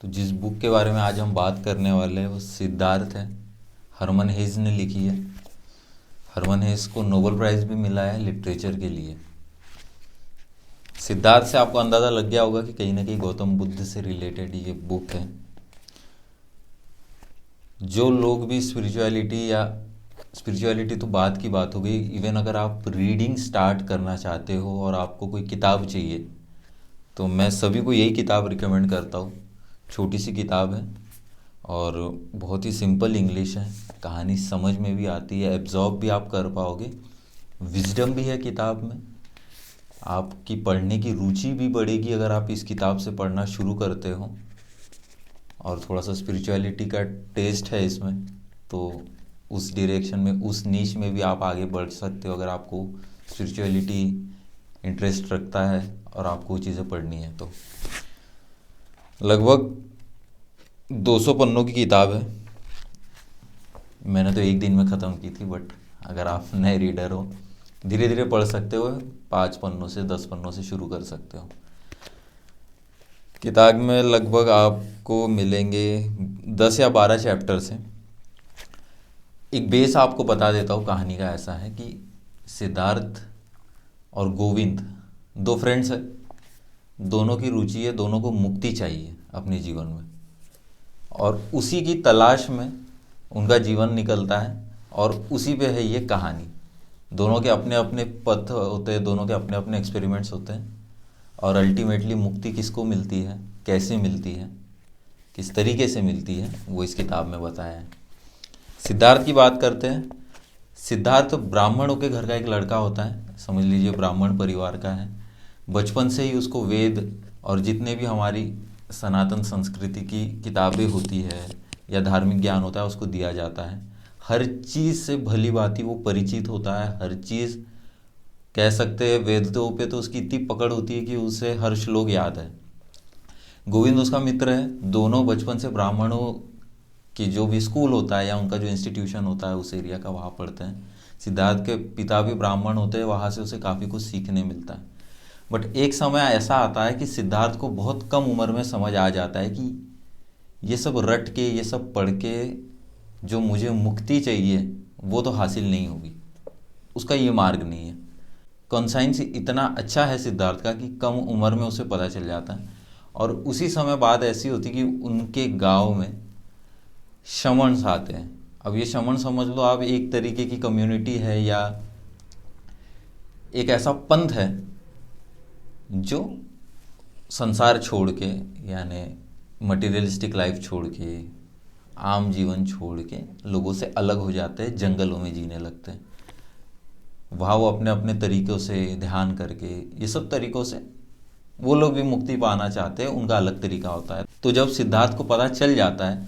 तो जिस बुक के बारे में आज हम बात करने वाले हैं वो सिद्धार्थ है। हरमन हेज ने लिखी है। हरमन हेज को नोबेल प्राइज़ भी मिला है लिटरेचर के लिए। सिद्धार्थ से आपको अंदाज़ा लग गया होगा कि कहीं ना कहीं गौतम बुद्ध से रिलेटेड ये बुक है। जो लोग भी स्पिरिचुअलिटी तो बात की बात हो गई, इवन अगर आप रीडिंग स्टार्ट करना चाहते हो और आपको कोई किताब चाहिए तो मैं सभी को यही किताब रिकमेंड करता हूँ। छोटी सी किताब है और बहुत ही सिंपल इंग्लिश है, कहानी समझ में भी आती है, एब्जॉर्ब भी आप कर पाओगे, विजडम भी है किताब में। आपकी पढ़ने की रुचि भी बढ़ेगी अगर आप इस किताब से पढ़ना शुरू करते हो। और थोड़ा सा स्पिरिचुअलिटी का टेस्ट है इसमें, तो उस डायरेक्शन में, उस नीश में भी आप आगे बढ़ सकते हो अगर आपको स्पिरिचुअलिटी इंटरेस्ट रखता है और आपको वो चीज़ें पढ़नी है तो। लगभग 200 पन्नों की किताब है। मैंने तो एक दिन में ख़त्म की थी, बट अगर आप नए रीडर हो धीरे धीरे पढ़ सकते हो। 5 पन्नों से 10 पन्नों से शुरू कर सकते हो। किताब में लगभग आपको मिलेंगे 10 या 12 चैप्टर्स हैं। एक बेस आपको बता देता हूँ कहानी का। ऐसा है कि सिद्धार्थ और गोविंद दो फ्रेंड्स हैं। दोनों की रुचि है, दोनों को मुक्ति चाहिए अपने जीवन में, और उसी की तलाश में उनका जीवन निकलता है और उसी पे है ये कहानी। दोनों के अपने अपने पथ होते हैं, दोनों के अपने अपने एक्सपेरिमेंट्स होते हैं, और अल्टीमेटली मुक्ति किसको मिलती है, कैसे मिलती है, किस तरीके से मिलती है, वो इस किताब में बताया है। सिद्धार्थ की बात करते हैं। सिद्धार्थ ब्राह्मणों के घर का एक लड़का होता है, समझ लीजिए ब्राह्मण परिवार का है। बचपन से ही उसको वेद और जितने भी हमारी सनातन संस्कृति की किताबें होती है या धार्मिक ज्ञान होता है उसको दिया जाता है। हर चीज़ से भली भांति वो परिचित होता है। हर चीज़ कह सकते हैं, वेदों पे तो उसकी इतनी पकड़ होती है कि उसे हर श्लोक याद है। गोविंद उसका मित्र है। दोनों बचपन से ब्राह्मणों की जो भी स्कूल होता है या उनका जो इंस्टीट्यूशन होता है उस एरिया का, वहाँ पढ़ते हैं। सिद्धार्थ के पिता भी ब्राह्मण होते हैं, वहाँ से उसे काफ़ी कुछ सीखने मिलता है। बट एक समय ऐसा आता है कि सिद्धार्थ को बहुत कम उम्र में समझ आ जाता है कि ये सब रट के, ये सब पढ़ के जो मुझे मुक्ति चाहिए वो तो हासिल नहीं होगी। उसका ये मार्ग नहीं है। कॉन्साइंस इतना अच्छा है सिद्धार्थ का कि कम उम्र में उसे पता चल जाता है। और उसी समय बात ऐसी होती कि उनके गांव में शमन्स आते हैं। अब ये शमन समझ लो आप, एक तरीके की कम्युनिटी है या एक ऐसा पंथ है जो संसार छोड़ के, यानी मटेरियलिस्टिक लाइफ छोड़ के, आम जीवन छोड़ के लोगों से अलग हो जाते हैं, जंगलों में जीने लगते हैं। वहाँ वो अपने अपने तरीक़ों से ध्यान करके, ये सब तरीक़ों से वो लोग भी मुक्ति पाना चाहते हैं, उनका अलग तरीका होता है। तो जब सिद्धार्थ को पता चल जाता है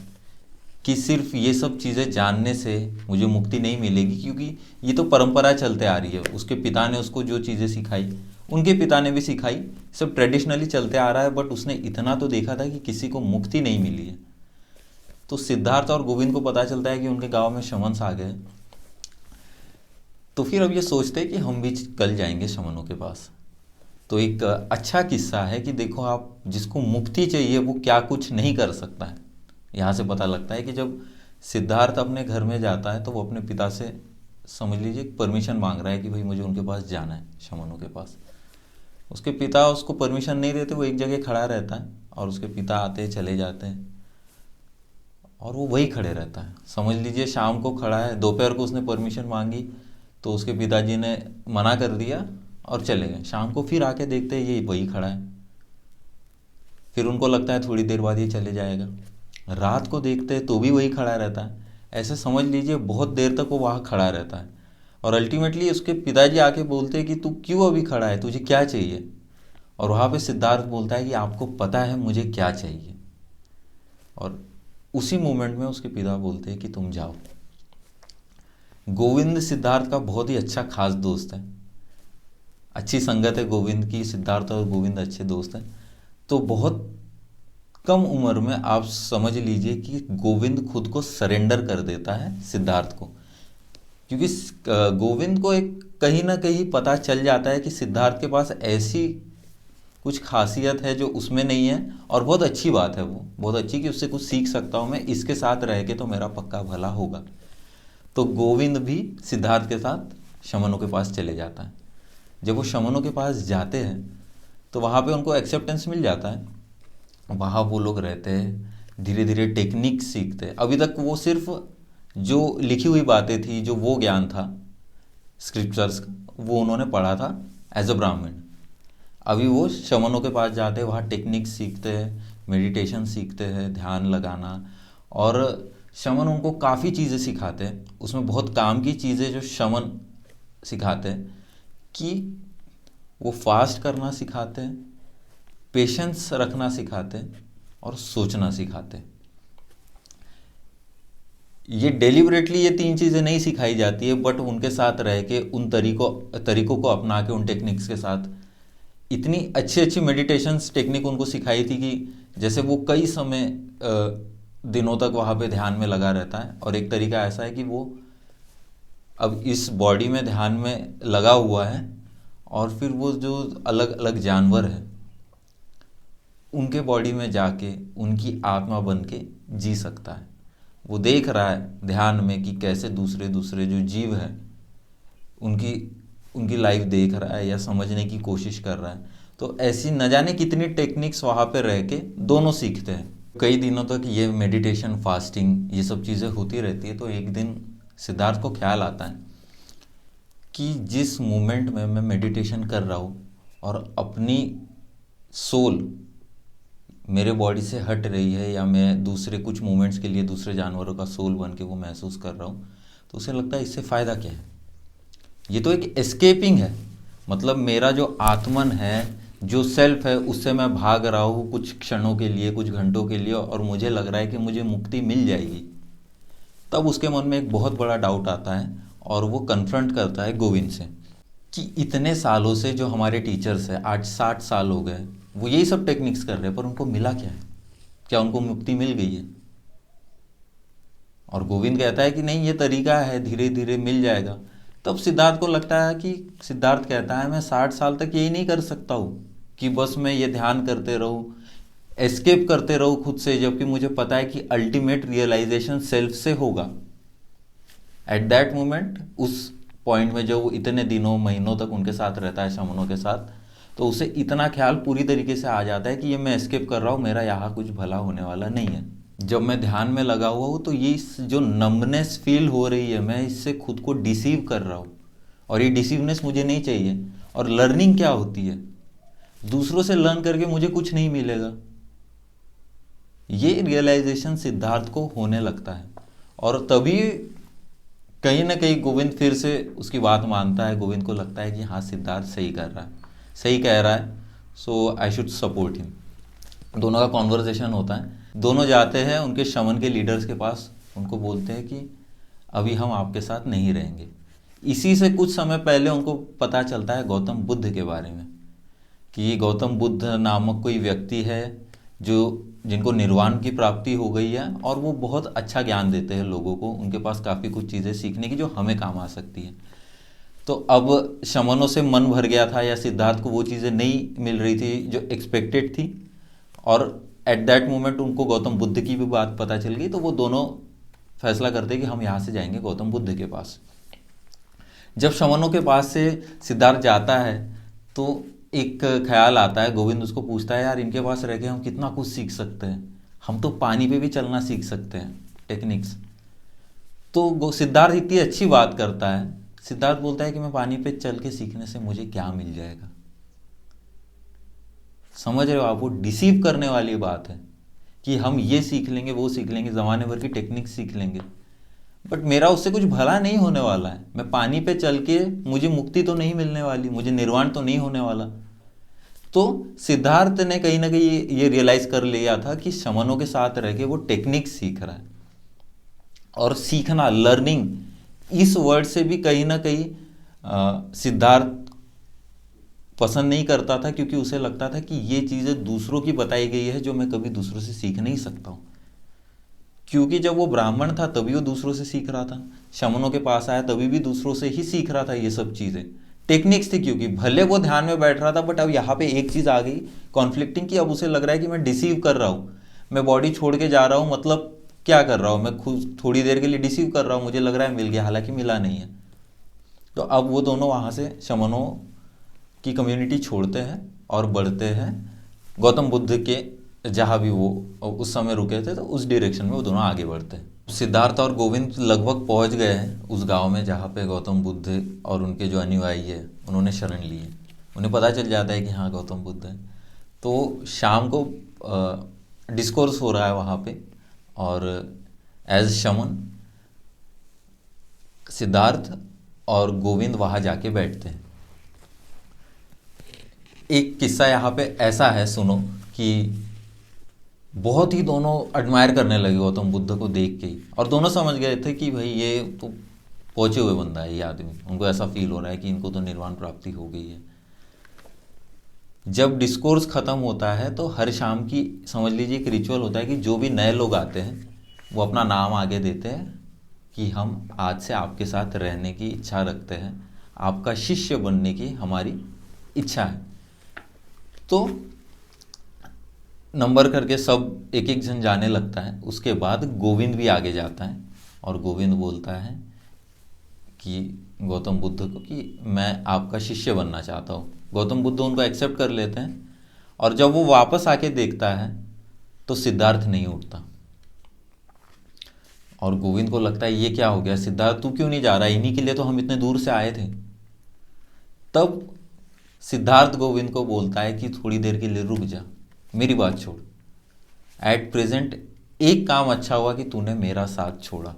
कि सिर्फ ये सब चीज़ें जानने से मुझे मुक्ति नहीं मिलेगी, क्योंकि ये तो परंपरा चलते आ रही है, उसके पिता ने उसको जो चीज़ें सिखाई, उनके पिता ने भी सिखाई, सब ट्रेडिशनली चलते आ रहा है, बट उसने इतना तो देखा था कि किसी को मुक्ति नहीं मिली है। तो सिद्धार्थ और गोविंद को पता चलता है कि उनके गांव में शमन्स आ गए। तो फिर अब ये सोचते हैं कि हम भी कल जाएंगे शमनों के पास। तो एक अच्छा किस्सा है कि देखो, आप जिसको मुक्ति चाहिए वो क्या कुछ नहीं कर सकता है। यहाँ से पता लगता है कि जब सिद्धार्थ अपने घर में जाता है तो वो अपने पिता से, समझ लीजिए, परमिशन मांग रहा है कि भाई मुझे उनके पास जाना है, शमनों के पास। उसके पिता उसको परमिशन नहीं देते, वो एक जगह खड़ा रहता है और उसके पिता आते चले जाते हैं और वो वही खड़े रहता है। समझ लीजिए शाम को खड़ा है, दोपहर को उसने परमिशन मांगी तो उसके पिताजी ने मना कर दिया और चले गए। शाम को फिर आके देखते हैं ये वही खड़ा है। फिर उनको लगता है थोड़ी देर बाद ये चले जाएगा। रात को देखते हैं तो भी वही खड़ा रहता है। ऐसे समझ लीजिए बहुत देर तक वो वहाँ खड़ा रहता है और अल्टीमेटली उसके पिताजी आके बोलते हैं कि तू क्यों अभी खड़ा है, तुझे क्या चाहिए। और वहाँ पे सिद्धार्थ बोलता है कि आपको पता है मुझे क्या चाहिए। और उसी मोमेंट में उसके पिता बोलते हैं कि तुम जाओ। गोविंद सिद्धार्थ का बहुत ही अच्छा खास दोस्त है, अच्छी संगत है गोविंद की। सिद्धार्थ और गोविंद अच्छे दोस्त हैं। तो बहुत कम उम्र में आप समझ लीजिए कि गोविंद खुद को सरेंडर कर देता है सिद्धार्थ को, क्योंकि गोविंद को एक कहीं ना कहीं पता चल जाता है कि सिद्धार्थ के पास ऐसी कुछ खासियत है जो उसमें नहीं है, और बहुत अच्छी बात है, वो बहुत अच्छी कि उससे कुछ सीख सकता हूँ मैं, इसके साथ रह के तो मेरा पक्का भला होगा। तो गोविंद भी सिद्धार्थ के साथ शमनों के पास चले जाता है। जब वो शमनों के पास जाते हैं तो वहाँ पे उनको एक्सेप्टेंस मिल जाता है, वहाँ वो लोग रहते हैं, धीरे धीरे टेक्निक सीखते हैं। अभी तक वो सिर्फ जो लिखी हुई बातें थी, जो वो ज्ञान था स्क्रिप्चर्स का, वो उन्होंने पढ़ा था एज अ ब्राह्मण। अभी वो शमनों के पास जाते हैं, वहाँ टेक्निक सीखते हैं, मेडिटेशन सीखते हैं, ध्यान लगाना, और शमन उनको काफ़ी चीज़ें सिखाते हैं। उसमें बहुत काम की चीज़ें जो शमन सिखाते हैं कि वो फास्ट करना सिखाते हैं, पेशेंस रखना सिखाते हैं, और सोचना सिखाते हैं। ये डेलिबरेटली ये तीन चीज़ें नहीं सिखाई जाती है, बट उनके साथ रह के उन तरीकों को अपना के, उन टेक्निक्स के साथ इतनी अच्छी अच्छी मेडिटेशंस टेक्निक उनको सिखाई थी कि जैसे वो कई समय दिनों तक वहाँ पे ध्यान में लगा रहता है। और एक तरीका ऐसा है कि वो अब इस बॉडी में ध्यान में लगा हुआ है, और फिर वो जो अलग अलग जानवर है उनके बॉडी में जाके उनकी आत्मा बन के जी सकता है। वो देख रहा है ध्यान में कि कैसे दूसरे दूसरे जो जीव हैं उनकी उनकी लाइफ देख रहा है या समझने की कोशिश कर रहा है। तो ऐसी न जाने कितनी टेक्निक्स वहाँ पे रह के दोनों सीखते हैं। कई दिनों तक ये मेडिटेशन, फास्टिंग, ये सब चीज़ें होती रहती है। तो एक दिन सिद्धार्थ को ख्याल आता है कि जिस मोमेंट में मैं मेडिटेशन कर रहा हूँ और अपनी सोल मेरे बॉडी से हट रही है, या मैं दूसरे कुछ मोमेंट्स के लिए दूसरे जानवरों का सोल बन के वो महसूस कर रहा हूँ, तो उसे लगता है इससे फ़ायदा क्या है, ये तो एक एस्केपिंग है। मतलब मेरा जो आत्मन है, जो सेल्फ है, उससे मैं भाग रहा हूँ कुछ क्षणों के लिए, कुछ घंटों के लिए, और मुझे लग रहा है कि मुझे मुक्ति मिल जाएगी। तब उसके मन में एक बहुत बड़ा डाउट आता है और वो कन्फ्रंट करता है गोविंद से कि इतने सालों से जो हमारे टीचर्स हैं, 60 साल हो गए, वो यही सब टेक्निक्स कर रहे हैं, पर उनको मिला क्या है? क्या उनको मुक्ति मिल गई है? और गोविंद कहता है कि नहीं, ये तरीका है, धीरे धीरे मिल जाएगा। तब सिद्धार्थ को लगता है कि सिद्धार्थ कहता है मैं 60 साल तक यही नहीं कर सकता हूँ कि बस मैं ये ध्यान करते रहूँ, एस्केप करते रहूँ खुद से, जबकि मुझे पता है कि अल्टीमेट रियलाइजेशन सेल्फ से होगा। एट दैट मोमेंट, उस पॉइंट में जब वो इतने दिनों महीनों तक उनके साथ रहता है, शमनों के साथ, तो उसे इतना ख्याल पूरी तरीके से आ जाता है कि ये मैं एस्केप कर रहा हूँ, मेरा यहाँ कुछ भला होने वाला नहीं है। जब मैं ध्यान में लगा हुआ हूँ तो ये जो नम्बनेस फील हो रही है, मैं इससे खुद को डिसीव कर रहा हूँ, और ये डिसीवनेस मुझे नहीं चाहिए। और लर्निंग क्या होती है? दूसरों से लर्न करके मुझे कुछ नहीं मिलेगा। ये रियलाइजेशन सिद्धार्थ को होने लगता है, और तभी कहीं ना कहीं गोविंद फिर से उसकी बात मानता है। गोविंद को लगता है कि हाँ, सिद्धार्थ सही कर रहा है, सही कह रहा है, सो आई शुड सपोर्ट हिम। दोनों का कॉन्वर्सेशन होता है, दोनों जाते हैं उनके शमन के लीडर्स के पास, उनको बोलते हैं कि अभी हम आपके साथ नहीं रहेंगे। इसी से कुछ समय पहले उनको पता चलता है गौतम बुद्ध के बारे में, कि ये गौतम बुद्ध नामक कोई व्यक्ति है जो जिनको निर्वाण की प्राप्ति हो गई है, और वो बहुत अच्छा ज्ञान देते हैं लोगों को। उनके पास काफ़ी कुछ चीज़ें सीखने की जो हमें काम आ सकती है। तो अब शमनों से मन भर गया था, या सिद्धार्थ को वो चीज़ें नहीं मिल रही थी जो एक्सपेक्टेड थी, और एट दैट मोमेंट उनको गौतम बुद्ध की भी बात पता चल गई। तो वो दोनों फैसला करते हैं कि हम यहाँ से जाएंगे गौतम बुद्ध के पास। जब शमनों के पास से सिद्धार्थ जाता है तो एक ख्याल आता है, गोविंद उसको पूछता है यार, इनके पास रह के हम कितना कुछ सीख सकते हैं, हम तो पानी पे भी चलना सीख सकते हैं टेक्निक्स। तो सिद्धार्थ इतनी अच्छी बात करता है, सिद्धार्थ बोलता है कि मैं पानी पे चल के सीखने से मुझे क्या मिल जाएगा। समझ रहे हो आप? वो डिसीव करने वाली बात है कि हम ये सीख लेंगे, वो सीख लेंगे, ज़माने भर की टेक्निक सीख लेंगे, बट मेरा उससे कुछ भला नहीं होने वाला है। मैं पानी पे चल के मुझे मुक्ति तो नहीं मिलने वाली, मुझे निर्वाण तो नहीं होने वाला। तो सिद्धार्थ ने कहीं ना कहीं ये रियलाइज कर लिया था कि शमनों के साथ रह के वो टेक्निक सीख रहा है। और सीखना, लर्निंग, इस वर्ड से भी कहीं ना कहीं सिद्धार्थ पसंद नहीं करता था, क्योंकि उसे लगता था कि ये चीज़ें दूसरों की बताई गई है जो मैं कभी दूसरों से सीख नहीं सकता हूँ। क्योंकि जब वो ब्राह्मण था तभी वो दूसरों से सीख रहा था, शमनों के पास आया तभी भी दूसरों से ही सीख रहा था ये सब चीज़ें। टेक्निक्स थी, क्योंकि भले वो ध्यान में बैठ रहा था बट अब यहाँ पे एक चीज़ आ गई कॉन्फ्लिक्टिंग की। अब उसे लग रहा है कि मैं डिसीव कर रहा हूँ, मैं बॉडी छोड़ के जा रहा हूँ, मतलब क्या कर रहा हूँ मैं, खुद थोड़ी देर के लिए डिसीव कर रहा हूँ, मुझे लग रहा है मिल गया, हालांकि मिला नहीं है। तो अब वो दोनों वहाँ से शमनों की कम्युनिटी छोड़ते हैं और बढ़ते हैं गौतम बुद्ध के जहाँ भी वो उस समय रुके थे, तो उस डायरेक्शन में वो दोनों आगे बढ़ते हैं। सिद्धार्थ और गोविंद लगभग पहुंच गए हैं उस गांव में जहाँ पे गौतम बुद्ध और उनके जो अनुयायी है उन्होंने शरण ली है। उन्हें पता चल जाता है कि हाँ गौतम बुद्ध है। तो शाम को डिस्कोर्स हो रहा है वहाँ पे, और एज शमन सिद्धार्थ और गोविंद वहाँ जाके बैठते हैं। एक किस्सा यहाँ पे ऐसा है, सुनो, कि बहुत ही दोनों एडमायर करने लगे गौतम बुद्ध को देख के ही, और दोनों समझ गए थे कि भाई ये तो पहुंचे हुए बंदा है, ये आदमी, उनको ऐसा फील हो रहा है कि इनको तो निर्वाण प्राप्ति हो गई है। जब डिस्कोर्स खत्म होता है तो हर शाम की समझ लीजिए एक रिचुअल होता है कि जो भी नए लोग आते हैं वो अपना नाम आगे देते हैं कि हम आज से आपके साथ रहने की इच्छा रखते हैं, आपका शिष्य बनने की हमारी इच्छा है। तो नंबर करके सब एक एक जन जाने लगता है। उसके बाद गोविंद भी आगे जाता है और गोविंद बोलता है कि गौतम बुद्ध को कि मैं आपका शिष्य बनना चाहता हूँ। गौतम बुद्ध उनको एक्सेप्ट कर लेते हैं, और जब वो वापस आके देखता है तो सिद्धार्थ नहीं उठता, और गोविंद को लगता है ये क्या हो गया, सिद्धार्थ तू क्यों नहीं जा रहा, इन्हीं के लिए तो हम इतने दूर से आए थे। तब सिद्धार्थ गोविंद को बोलता है कि थोड़ी देर के लिए रुक जा, मेरी बात छोड़। एट प्रेजेंट एक काम अच्छा हुआ कि तूने मेरा साथ छोड़ा।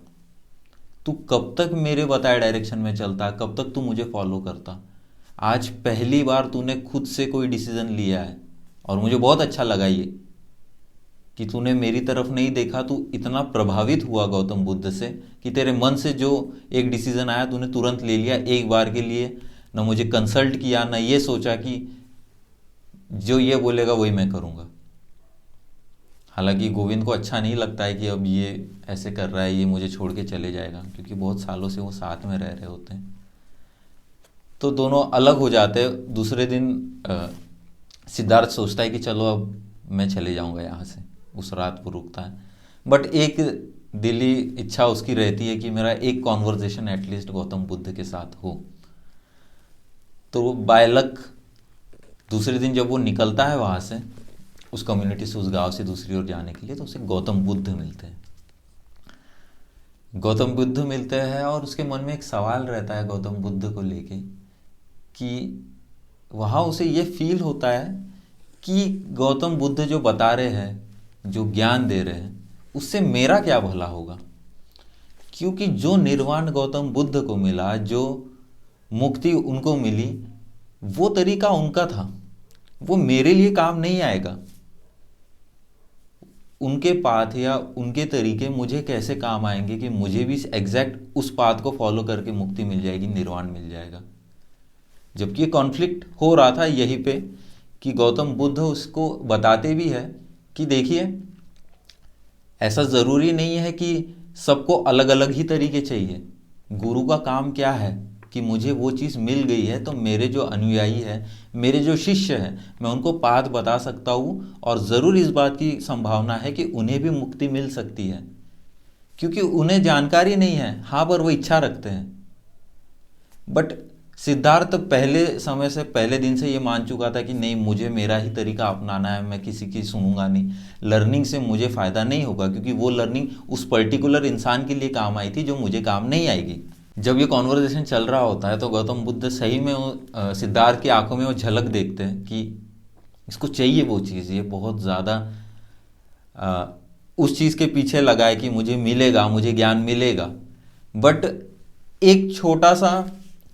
तू कब तक मेरे बताए डायरेक्शन में चलता, कब तक तू मुझे फॉलो करता। आज पहली बार तूने खुद से कोई डिसीजन लिया है, और मुझे बहुत अच्छा लगा ये कि तूने मेरी तरफ नहीं देखा। तू इतना प्रभावित हुआ गौतम बुद्ध से कि तेरे मन से जो एक डिसीजन आया तूने तुरंत ले लिया, एक बार के लिए न मुझे कंसल्ट किया, न ये सोचा कि जो ये बोलेगा वही मैं करूँगा। हालांकि गोविंद को अच्छा नहीं लगता है कि अब ये ऐसे कर रहा है, ये मुझे छोड़ के चले जाएगा, क्योंकि बहुत सालों से वो साथ में रह रहे होते हैं। तो दोनों अलग हो जाते हैं। दूसरे दिन सिद्धार्थ सोचता है कि चलो अब मैं चले जाऊंगा यहाँ से, उस रात वो रुकता है। बट एक दिली इच्छा उसकी रहती है कि मेरा एक कॉन्वर्जेशन एटलीस्ट गौतम बुद्ध के साथ हो। तो बाय लक दूसरे दिन जब वो निकलता है वहाँ से, उस कम्युनिटी से, उस गांव से दूसरी ओर जाने के लिए, तो उसे गौतम बुद्ध मिलते हैं। गौतम बुद्ध मिलते हैं और उसके मन में एक सवाल रहता है गौतम बुद्ध को लेके कि वहाँ उसे ये फील होता है कि गौतम बुद्ध जो बता रहे हैं, जो ज्ञान दे रहे हैं, उससे मेरा क्या भला होगा। क्योंकि जो निर्वाण गौतम बुद्ध को मिला, जो मुक्ति उनको मिली, वो तरीका उनका था, वो मेरे लिए काम नहीं आएगा। उनके पाथ या उनके तरीके मुझे कैसे काम आएंगे कि मुझे भी एग्जैक्ट उस पाथ को फॉलो करके मुक्ति मिल जाएगी, निर्वाण मिल जाएगा। जबकि ये कॉन्फ्लिक्ट हो रहा था यहीं पे कि गौतम बुद्ध उसको बताते भी है कि देखिए ऐसा ज़रूरी नहीं है कि सबको अलग अलग ही तरीके चाहिए। गुरु का काम क्या है कि मुझे वो चीज़ मिल गई है तो मेरे जो अनुयायी है, मेरे जो शिष्य हैं, मैं उनको पाथ बता सकता हूँ, और ज़रूर इस बात की संभावना है कि उन्हें भी मुक्ति मिल सकती है, क्योंकि उन्हें जानकारी नहीं है, हाँ, पर वो इच्छा रखते हैं। बट सिद्धार्थ पहले समय से, पहले दिन से ये मान चुका था कि नहीं, मुझे मेरा ही तरीका अपनाना है, मैं किसी की सुनूंगा नहीं। लर्निंग से मुझे फ़ायदा नहीं होगा, क्योंकि वो लर्निंग उस पर्टिकुलर इंसान के लिए काम आई थी जो मुझे काम नहीं आएगी। जब ये कॉन्वर्जेशन चल रहा होता है तो गौतम बुद्ध सही में सिद्धार्थ की आंखों में वो झलक देखते हैं कि इसको चाहिए वो चीज़, ये बहुत ज़्यादा उस चीज़ के पीछे लगा है कि मुझे मिलेगा, मुझे ज्ञान मिलेगा। बट एक छोटा सा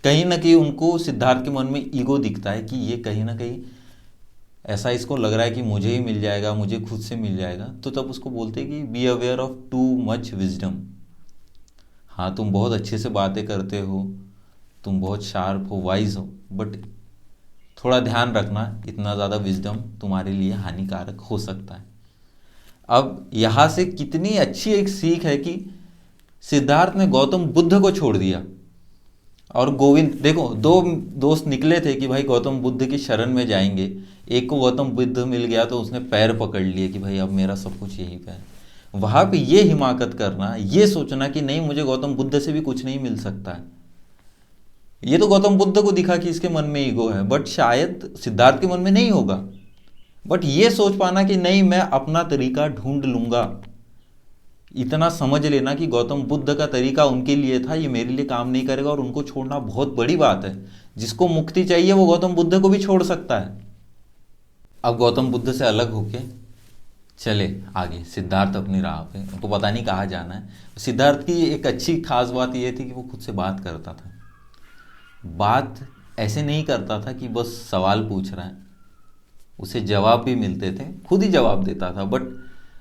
कहीं ना कहीं उनको सिद्धार्थ के मन में ईगो दिखता है कि ये कहीं ना कहीं ऐसा इसको लग रहा है कि मुझे ही मिल जाएगा, मुझे खुद से मिल जाएगा। तो तब उसको बोलते हैं कि be aware of too much wisdom. हाँ, तुम बहुत अच्छे से बातें करते हो, तुम बहुत शार्प हो, वाइज हो, बट थोड़ा ध्यान रखना, इतना ज़्यादा विजडम तुम्हारे लिए हानिकारक हो सकता है। अब यहाँ से कितनी अच्छी एक सीख है कि सिद्धार्थ ने गौतम बुद्ध को छोड़ दिया और गोविंद, देखो दो दोस्त निकले थे कि भाई गौतम बुद्ध की शरण में जाएंगे। एक को गौतम बुद्ध मिल गया तो उसने पैर पकड़ लिए कि भाई अब मेरा सब कुछ यहीं पे है। वहां पे ये हिमाकत करना, ये सोचना कि नहीं मुझे गौतम बुद्ध से भी कुछ नहीं मिल सकता है, ये तो गौतम बुद्ध को दिखा कि इसके मन में ईगो है, बट शायद सिद्धार्थ के मन में नहीं होगा। बट ये सोच पाना कि नहीं मैं अपना तरीका ढूंढ लूंगा, इतना समझ लेना कि गौतम बुद्ध का तरीका उनके लिए था, ये मेरे लिए काम नहीं करेगा, और उनको छोड़ना बहुत बड़ी बात है। जिसको मुक्ति चाहिए वो गौतम बुद्ध को भी छोड़ सकता है। अब गौतम बुद्ध से अलग होके चले आगे सिद्धार्थ अपनी राह पे, उनको पता नहीं कहाँ जाना है। सिद्धार्थ की एक अच्छी खास बात ये थी कि वो खुद से बात करता था। बात ऐसे नहीं करता था कि बस सवाल पूछ रहा है, उसे जवाब भी मिलते थे, खुद ही जवाब देता था। बट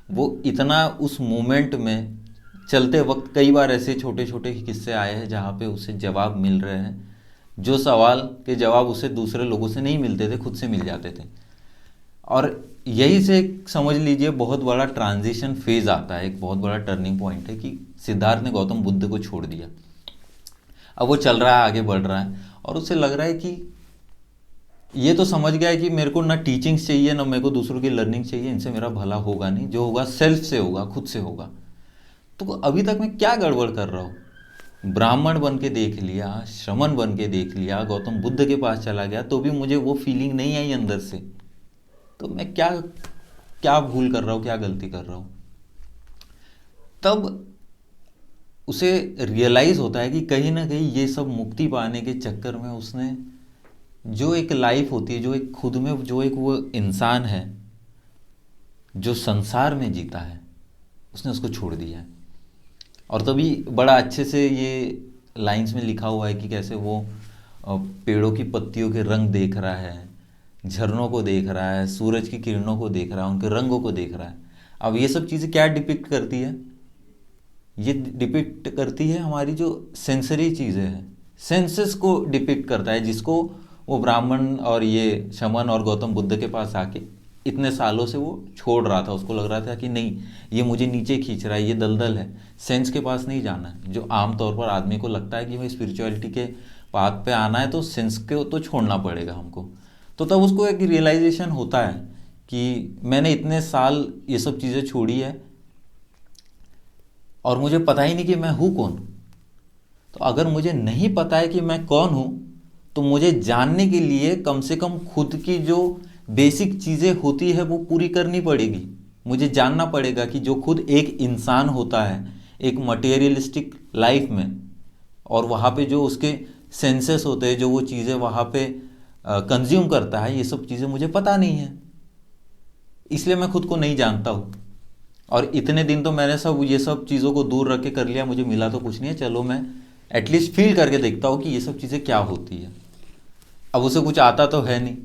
वो इतना उस मोमेंट में चलते वक्त कई बार ऐसे छोटे छोटे किस्से आए हैं जहाँ पे उसे जवाब मिल रहे हैं, जो सवाल के जवाब उसे दूसरे लोगों से नहीं मिलते थे, खुद से मिल जाते थे। और यही से समझ लीजिए बहुत बड़ा ट्रांजिशन फेज आता है, एक बहुत बड़ा टर्निंग पॉइंट है कि सिद्धार्थ ने गौतम बुद्ध को छोड़ दिया। अब वो चल रहा है, आगे बढ़ रहा है, और उसे लग रहा है कि ये तो समझ गया है कि मेरे को ना टीचिंग्स चाहिए ना मेरे को दूसरों की लर्निंग चाहिए, इनसे मेरा भला होगा नहीं, जो होगा सेल्फ से होगा, खुद से होगा। तो अभी तक मैं क्या गड़बड़ कर रहा हूँ, ब्राह्मण बन के देख लिया, श्रमण बन के देख लिया, गौतम बुद्ध के पास चला गया तो भी मुझे वो फीलिंग नहीं आई अंदर से, तो मैं क्या क्या भूल कर रहा हूँ, क्या गलती कर रहा हूँ। तब उसे रियलाइज होता है कि कहीं ना कहीं ये सब मुक्ति पाने के चक्कर में उसने जो एक लाइफ होती है, जो एक खुद में जो एक वो इंसान है जो संसार में जीता है, उसने उसको छोड़ दिया है। और तभी बड़ा अच्छे से ये लाइंस में लिखा हुआ है कि कैसे वो पेड़ों की पत्तियों के रंग देख रहा है, झरनों को देख रहा है, सूरज की किरणों को देख रहा है, उनके रंगों को देख रहा है। अब ये सब चीज़ें क्या डिपिक्ट करती है, ये डिपिक्ट करती है हमारी जो सेंसरी चीज़ें हैं, सेंसेस को डिपिक्ट करता है, जिसको वो ब्राह्मण और ये शमन और गौतम बुद्ध के पास आके इतने सालों से वो छोड़ रहा था। उसको लग रहा था कि नहीं ये मुझे नीचे खींच रहा है, ये दलदल है, सेंस के पास नहीं जाना है। जो आमतौर पर आदमी को लगता है कि भाई स्पिरिचुअलिटी के पाथ पे आना है तो सेंस को तो छोड़ना पड़ेगा हमको। तो तब उसको एक रियलाइजेशन होता है कि मैंने इतने साल ये सब चीज़ें छोड़ी है और मुझे पता ही नहीं कि मैं हूँ कौन। तो अगर मुझे नहीं पता है कि मैं कौन हूँ तो मुझे जानने के लिए कम से कम खुद की जो बेसिक चीज़ें होती है वो पूरी करनी पड़ेगी। मुझे जानना पड़ेगा कि जो खुद एक इंसान होता है एक मटेरियलिस्टिक लाइफ में, और वहाँ पे जो उसके सेंसेस होते हैं, जो वो चीज़ें वहाँ पे कंज्यूम करता है, ये सब चीज़ें मुझे पता नहीं है, इसलिए मैं खुद को नहीं जानता हूँ। और इतने दिन तो मैंने सब ये सब चीज़ों को दूर रख के कर लिया, मुझे मिला तो कुछ नहीं है, चलो मैं एटलीस्ट फील करके देखता हूँ कि ये सब चीज़ें क्या होती है। अब उसे कुछ आता तो है नहीं,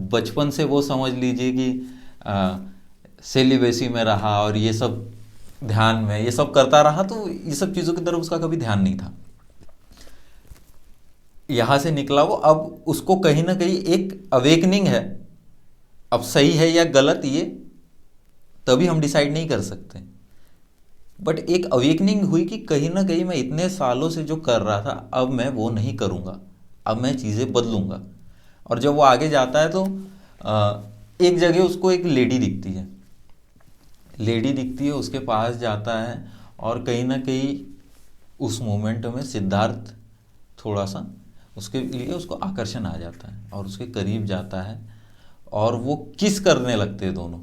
बचपन से वो समझ लीजिए कि सेलिबेसी में रहा और ये सब ध्यान में ये सब करता रहा, तो ये सब चीज़ों की तरफ उसका कभी ध्यान नहीं था। यहाँ से निकला वो, अब उसको कहीं ना कहीं एक अवेकनिंग है। अब सही है या गलत ये तभी हम डिसाइड नहीं कर सकते, बट एक अवेकनिंग हुई कि कहीं ना कहीं मैं इतने सालों से जो कर रहा था अब मैं वो नहीं करूँगा, अब मैं चीज़ें बदलूँगा। और जब वो आगे जाता है तो एक जगह उसको एक लेडी दिखती है, लेडी दिखती है, उसके पास जाता है और कहीं ना कहीं उस मोमेंट में सिद्धार्थ थोड़ा सा उसके लिए उसको आकर्षण आ जाता है और उसके करीब जाता है और वो किस करने लगते हैं दोनों।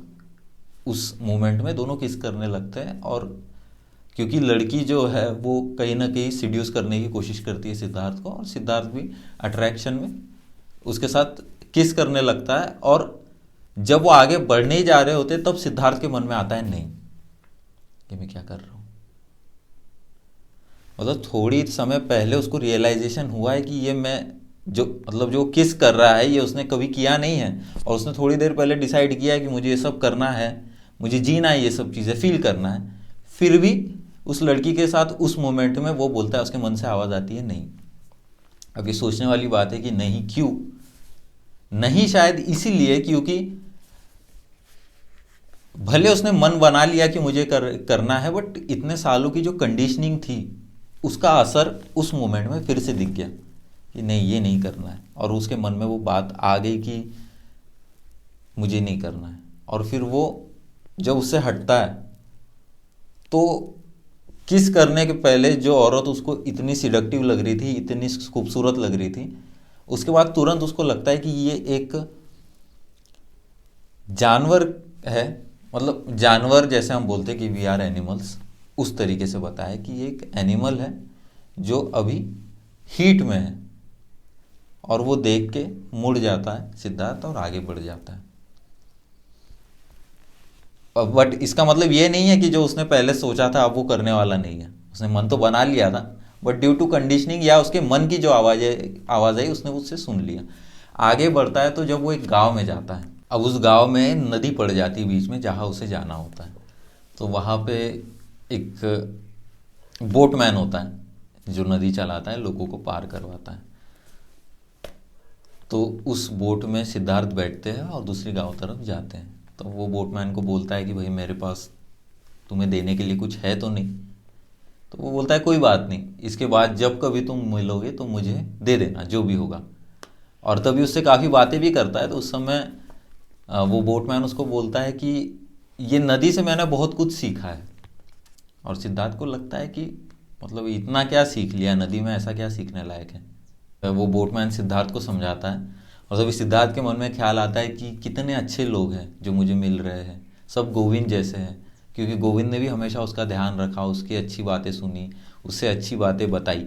उस मोमेंट में दोनों किस करने लगते हैं, और क्योंकि लड़की जो है वो कहीं ना कहीं सिड्यूस करने की कोशिश करती है सिद्धार्थ को, और सिद्धार्थ भी अट्रैक्शन में उसके साथ किस करने लगता है। और जब वो आगे बढ़ने ही जा रहे होते तब सिद्धार्थ के मन में आता है नहीं कि मैं क्या कर रहा हूँ। मतलब थोड़ी समय पहले उसको रियलाइजेशन हुआ है कि ये मैं जो मतलब जो किस कर रहा है ये उसने कभी किया नहीं है, और उसने थोड़ी देर पहले डिसाइड किया है कि मुझे ये सब करना है, मुझे जीना है, ये सब चीज़ें फील करना है। फिर भी उस लड़की के साथ उस मोमेंट में वो बोलता है, उसके मन से आवाज़ आती है नहीं। अब ये सोचने वाली बात है कि नहीं क्यों नहीं, शायद इसीलिए क्योंकि भले उसने मन बना लिया कि मुझे करना है, बट इतने सालों की जो कंडीशनिंग थी उसका असर उस मोमेंट में फिर से दिख गया कि नहीं ये नहीं करना है, और उसके मन में वो बात आ गई कि मुझे नहीं करना है, और फिर वो जब उससे हटता है तो किस करने के पहले जो औरत उसको इतनी सिडक्टिव लग रही थी, इतनी खूबसूरत लग रही थी, उसके बाद तुरंत उसको लगता है कि ये एक जानवर है, मतलब जानवर जैसे हम बोलते हैं कि वी आर एनिमल्स, उस तरीके से बताया कि ये एक एनिमल है जो अभी हीट में है। और वो देख के मुड़ जाता है सिद्धार्थ और आगे बढ़ जाता है। बट इसका मतलब ये नहीं है कि जो उसने पहले सोचा था अब वो करने वाला नहीं है, उसने मन तो बना लिया था, बट ड्यू टू कंडीशनिंग या उसके मन की जो आवाज़ आई उसने उससे सुन लिया। आगे बढ़ता है तो जब वो एक गांव में जाता है, अब उस गांव में नदी पड़ जाती है बीच में जहाँ उसे जाना होता है, तो वहाँ पे एक बोटमैन होता है जो नदी चलाता है, लोगों को पार करवाता है। तो उस बोट में सिद्धार्थ बैठते हैं और दूसरी गांव तरफ जाते हैं। तो वो बोटमैन को बोलता है कि भाई मेरे पास तुम्हें देने के लिए कुछ है तो नहीं। तो वो बोलता है कोई बात नहीं, इसके बाद जब कभी तुम मिलोगे तो मुझे दे देना जो भी होगा। और तभी उससे काफ़ी बातें भी करता है। तो उस समय वो बोटमैन उसको बोलता है कि ये नदी से मैंने बहुत कुछ सीखा है। और सिद्धार्थ को लगता है कि मतलब इतना क्या सीख लिया, नदी में ऐसा क्या सीखने लायक है। वो बोटमैन सिद्धार्थ को समझाता है, और तभी सिद्धार्थ के मन में ख्याल आता है कि कितने अच्छे लोग हैं जो मुझे मिल रहे हैं, सब गोविंद जैसे हैं, क्योंकि गोविंद ने भी हमेशा उसका ध्यान रखा, उसकी अच्छी बातें सुनी, उससे अच्छी बातें बताई।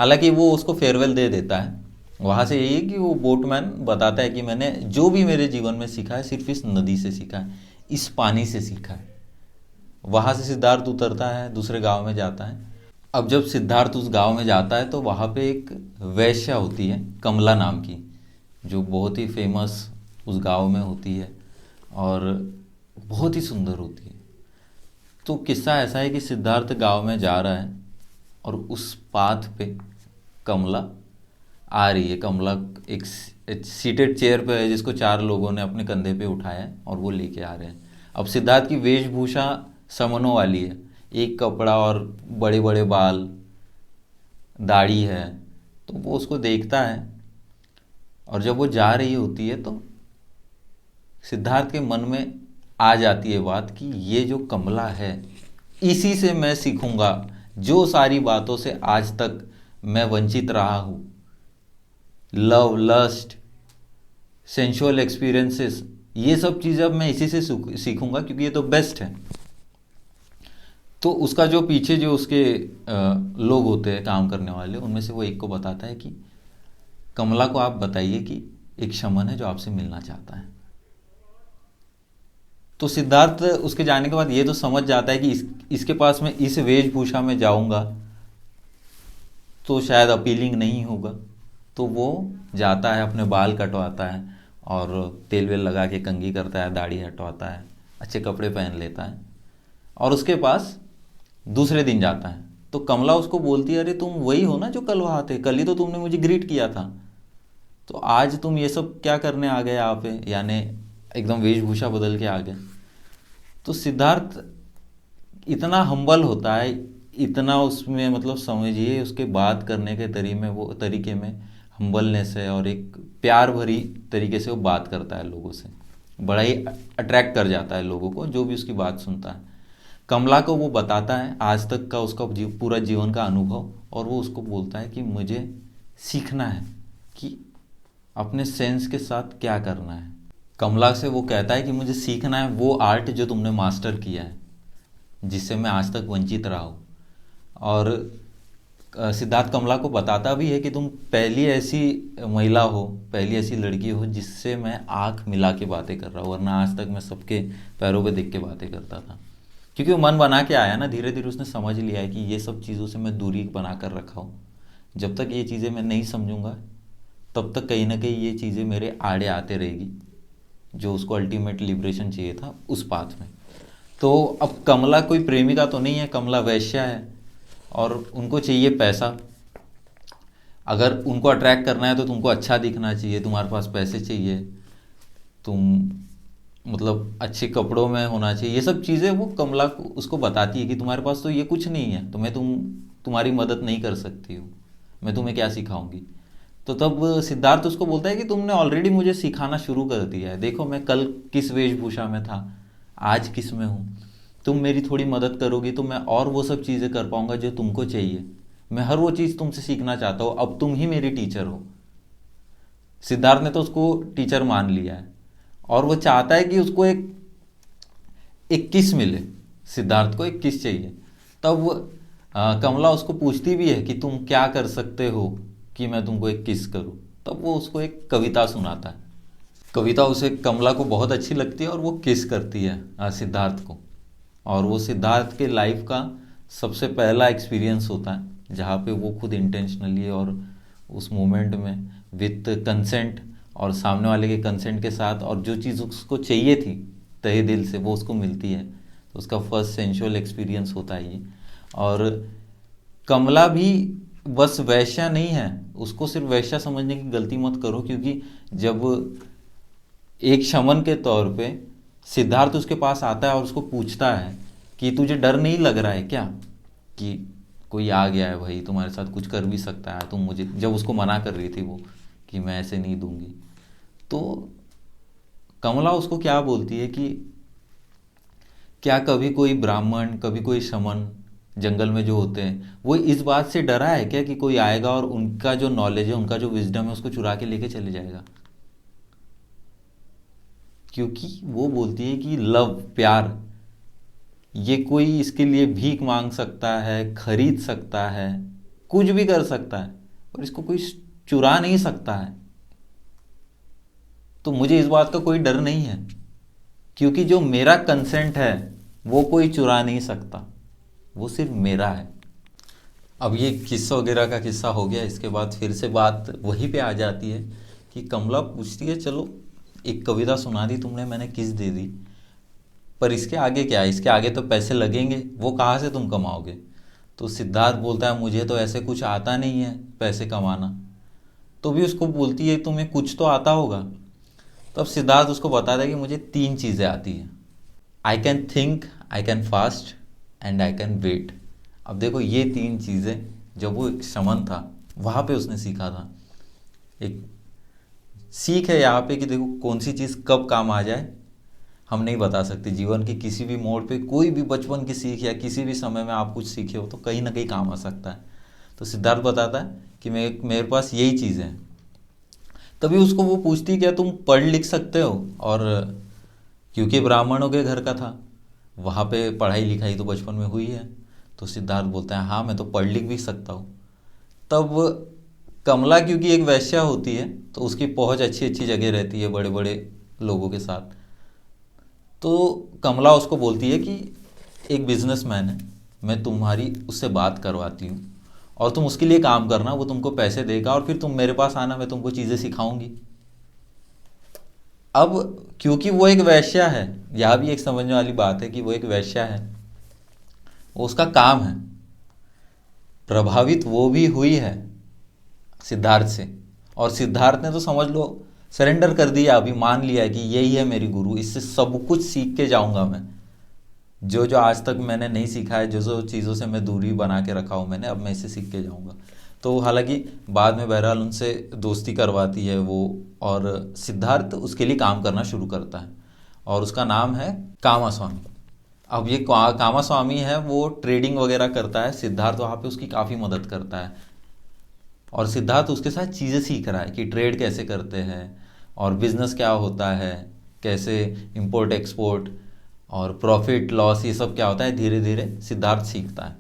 हालांकि वो उसको फेयरवेल दे देता है। वहाँ से यही है कि वो बोटमैन बताता है कि मैंने जो भी मेरे जीवन में सीखा है सिर्फ इस नदी से सीखा है, इस पानी से सीखा है। वहाँ से सिद्धार्थ उतरता है, दूसरे गांव में जाता है। अब जब सिद्धार्थ उस गांव में जाता है तो वहाँ पे एक वैश्या होती है कमला नाम की, जो बहुत ही फेमस उस गांव में होती है और बहुत ही सुंदर होती है। तो किस्सा ऐसा है कि सिद्धार्थ गांव में जा रहा है और उस पाथ पे कमला आ रही है। कमला एक सीटेड चेयर पे है जिसको 4 लोगों ने अपने कंधे पे उठाया है और वो लेके आ रहे हैं। अब सिद्धार्थ की वेशभूषा समनों वाली है, एक कपड़ा और बड़े बड़े बाल, दाढ़ी है। तो वो उसको देखता है और जब वो जा रही होती है तो सिद्धार्थ के मन में आ जाती है बात कि ये जो कमला है इसी से मैं सीखूंगा जो सारी बातों से आज तक मैं वंचित रहा हूँ। लव, लस्ट, सेंशुअल एक्सपीरियंसेस, ये सब चीज़ें अब मैं इसी से सीखूंगा क्योंकि ये तो बेस्ट है। तो उसका जो पीछे जो उसके लोग होते हैं काम करने वाले, उनमें से वो एक को बताता है कि कमला को आप बताइए कि एक शमन है जो आपसे मिलना चाहता है। तो सिद्धार्थ उसके जाने के बाद ये तो समझ जाता है कि इसके पास में इस वेशभूषा में जाऊंगा तो शायद अपीलिंग नहीं होगा। तो वो जाता है, अपने बाल कटवाता है और तेल वेल लगा के कंघी करता है, दाढ़ी हटवाता है, अच्छे कपड़े पहन लेता है और उसके पास दूसरे दिन जाता है। तो कमला उसको बोलती है, अरे तुम वही हो ना जो कल वहाँ थे, कल ही तो तुमने मुझे ग्रीट किया था, तो आज तुम ये सब क्या करने आ गए यहाँ पे, यानी एकदम वेशभूषा बदल के आ गए। तो सिद्धार्थ इतना हम्बल होता है, इतना उसमें मतलब समझिए उसके बात करने के तरीके में हम्बलनेस है और एक प्यार भरी तरीके से वो बात करता है लोगों से, बड़ा ही अट्रैक्ट कर जाता है लोगों को जो भी उसकी बात सुनता है। कमला को वो बताता है आज तक का उसका पूरा जीवन का अनुभव, और वो उसको बोलता है कि मुझे सीखना है कि अपने सेंस के साथ क्या करना है। कमला से वो कहता है कि मुझे सीखना है वो आर्ट जो तुमने मास्टर किया है, जिससे मैं आज तक वंचित रहा हूँ। और सिद्धार्थ कमला को बताता भी है कि तुम पहली ऐसी महिला हो, पहली ऐसी लड़की हो जिससे मैं आँख मिला के बातें कर रहा हूँ, वरना आज तक मैं सबके पैरों पे देख के बातें करता था। क्योंकि वो मन बना के आया ना, धीरे धीरे उसने समझ लिया है कि ये सब चीज़ों से मैं दूरी बना कर रखा हूँ। जब तक ये चीज़ें मैं नहीं समझूंगा तब तक कहीं ना कहीं ये चीज़ें मेरे आड़े आते रहेगी, जो उसको अल्टीमेट लिबरेशन चाहिए था उस पाथ में। तो अब कमला कोई प्रेमिका तो नहीं है, कमला वैश्या है और उनको चाहिए पैसा। अगर उनको अट्रैक्ट करना है तो तुमको अच्छा दिखना चाहिए, तुम्हारे पास पैसे चाहिए, तुम मतलब अच्छे कपड़ों में होना चाहिए, ये सब चीज़ें वो कमला को उसको बताती है कि तुम्हारे पास तो ये कुछ नहीं है, तो मैं तुम्हारी मदद नहीं कर सकती हूँ, मैं तुम्हें क्या सिखाऊंगी। तो तब सिद्धार्थ उसको बोलता है कि तुमने ऑलरेडी मुझे सिखाना शुरू कर दिया है, देखो मैं कल किस वेशभूषा में था, आज किस में हूँ। तुम मेरी थोड़ी मदद करोगी तो मैं और वो सब चीज़ें कर पाऊंगा जो तुमको चाहिए। मैं हर वो चीज़ तुमसे सीखना चाहता हूँ, अब तुम ही मेरी टीचर हो। सिद्धार्थ ने तो उसको टीचर मान लिया है और वो चाहता है कि उसको एक एक किस मिले। सिद्धार्थ को एक किस चाहिए। तब कमला उसको पूछती भी है कि तुम क्या कर सकते हो कि मैं तुमको एक किस करूं। तब वो उसको एक कविता सुनाता है। कविता उसे कमला को बहुत अच्छी लगती है और वो किस करती है सिद्धार्थ को। और वो सिद्धार्थ के लाइफ का सबसे पहला एक्सपीरियंस होता है जहाँ पे वो खुद इंटेंशनली और उस मोमेंट में विथ कंसेंट और सामने वाले के कंसेंट के साथ और जो चीज़ उसको चाहिए थी तहे दिल से वो उसको मिलती है। तो उसका फर्स्ट सेंशुअल एक्सपीरियंस होता है ये। और कमला भी बस वैश्या नहीं है, उसको सिर्फ वैश्या समझने की गलती मत करो, क्योंकि जब एक शमन के तौर पे सिद्धार्थ उसके पास आता है और उसको पूछता है कि तुझे डर नहीं लग रहा है क्या कि कोई आ गया है भाई तुम्हारे साथ कुछ कर भी सकता है, तुम मुझे, जब उसको मना कर रही थी वो कि मैं ऐसे नहीं दूंगी, तो कमला उसको क्या बोलती है कि क्या कभी कोई ब्राह्मण, कभी कोई शमन जंगल में जो होते हैं वो इस बात से डरा है क्या कि कोई आएगा और उनका जो नॉलेज है, उनका जो विजडम है उसको चुरा के लेके चले जाएगा। क्योंकि वो बोलती है कि लव, प्यार, ये कोई इसके लिए भीख मांग सकता है, खरीद सकता है, कुछ भी कर सकता है, और इसको कोई चुरा नहीं सकता है। तो मुझे इस बात का कोई डर नहीं है, क्योंकि जो मेरा कंसेंट है वो कोई चुरा नहीं सकता, वो सिर्फ मेरा है। अब ये किस्सा वगैरह का किस्सा हो गया। इसके बाद फिर से बात वहीं पे आ जाती है कि कमला पूछती है चलो एक कविता सुना दी तुमने, मैंने किस दे दी, पर इसके आगे क्या है, इसके आगे तो पैसे लगेंगे, वो कहाँ से तुम कमाओगे। तो सिद्धार्थ बोलता है मुझे तो ऐसे कुछ आता नहीं है पैसे कमाना। तो भी उसको बोलती है तुम्हें कुछ तो आता होगा। तब सिद्धार्थ उसको बताता है कि मुझे 3 चीज़ें आती हैं, I can think, I can fast and I can wait. अब देखो ये 3 चीज़ें जब वो एक शमन था वहाँ पे उसने सीखा था। एक सीख है यहाँ पे कि देखो कौन सी चीज़ कब काम आ जाए हम नहीं बता सकते। जीवन के किसी भी मोड़ पे कोई भी बचपन की सीख या किसी भी समय में आप कुछ सीखे हो तो कहीं ना कहीं काम आ सकता है। तो सिद्धार्थ बताता है कि मेरे पास यही चीज़ें हैं। तभी उसको वो पूछती क्या तुम पढ़ लिख सकते हो, और क्योंकि ब्राह्मणों के घर का था वहाँ पे पढ़ाई लिखाई तो बचपन में हुई है। तो सिद्धार्थ बोलता है हाँ मैं तो पढ़ लिख भी सकता हूँ। तब कमला क्योंकि एक वैश्या होती है तो उसकी पहुँच अच्छी अच्छी जगह रहती है बड़े बड़े लोगों के साथ। तो कमला उसको बोलती है कि एक बिजनेसमैन है, मैं तुम्हारी उससे बात करवाती हूँ और तुम उसके लिए काम करना, वो तुमको पैसे देगा और फिर तुम मेरे पास आना, मैं तुमको चीज़ें सिखाऊंगी। अब क्योंकि वो एक वैश्या है, यह भी एक समझने वाली बात है कि वो एक वैश्या है, वो उसका काम है। प्रभावित वो भी हुई है सिद्धार्थ से, और सिद्धार्थ ने तो समझ लो सरेंडर कर दिया, अभी मान लिया है कि यही है मेरी गुरु, इससे सब कुछ सीख के जाऊंगा मैं। जो जो आज तक मैंने नहीं सीखा है, जो जो चीज़ों से मैं दूरी बना के रखा हूँ मैंने, अब मैं इससे सीख के जाऊंगा। तो हालांकि बाद में बहरहाल उनसे दोस्ती करवाती है वो, और सिद्धार्थ उसके लिए काम करना शुरू करता है और उसका नाम है कामास्वामी। अब ये कामास्वामी है वो ट्रेडिंग वगैरह करता है, सिद्धार्थ वहाँ पे उसकी काफ़ी मदद करता है और सिद्धार्थ उसके साथ चीज़ें सीख रहा है कि ट्रेड कैसे करते हैं और बिजनेस क्या होता है, कैसे इंपोर्ट एक्सपोर्ट और प्रॉफिट लॉस ये सब क्या होता है, धीरे धीरे सिद्धार्थ सीखता है।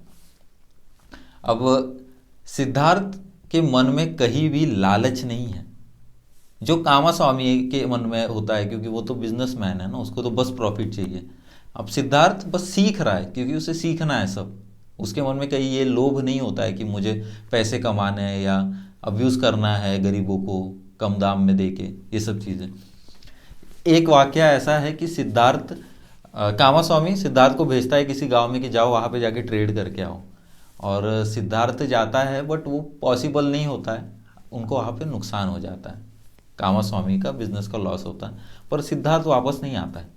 अब सिद्धार्थ के मन में कहीं भी लालच नहीं है, जो कामास्वामी के मन में होता है, क्योंकि वो तो बिजनेसमैन है ना, उसको तो बस प्रॉफिट चाहिए। अब सिद्धार्थ बस सीख रहा है क्योंकि उसे सीखना है सब, उसके मन में कहीं ये लोभ नहीं होता है कि मुझे पैसे कमाने हैं या अब्यूज़ करना है गरीबों को कम दाम में दे के, ये सब चीज़ें। एक वाकया ऐसा है कि सिद्धार्थ कामास्वामी सिद्धार्थ को भेजता है किसी गांव में कि जाओ वहाँ पे जाके ट्रेड करके आओ, और सिद्धार्थ जाता है बट वो पॉसिबल नहीं होता है, उनको वहाँ पे नुकसान हो जाता है, कामास्वामी का बिजनेस का लॉस होता है, पर सिद्धार्थ वापस नहीं आता है।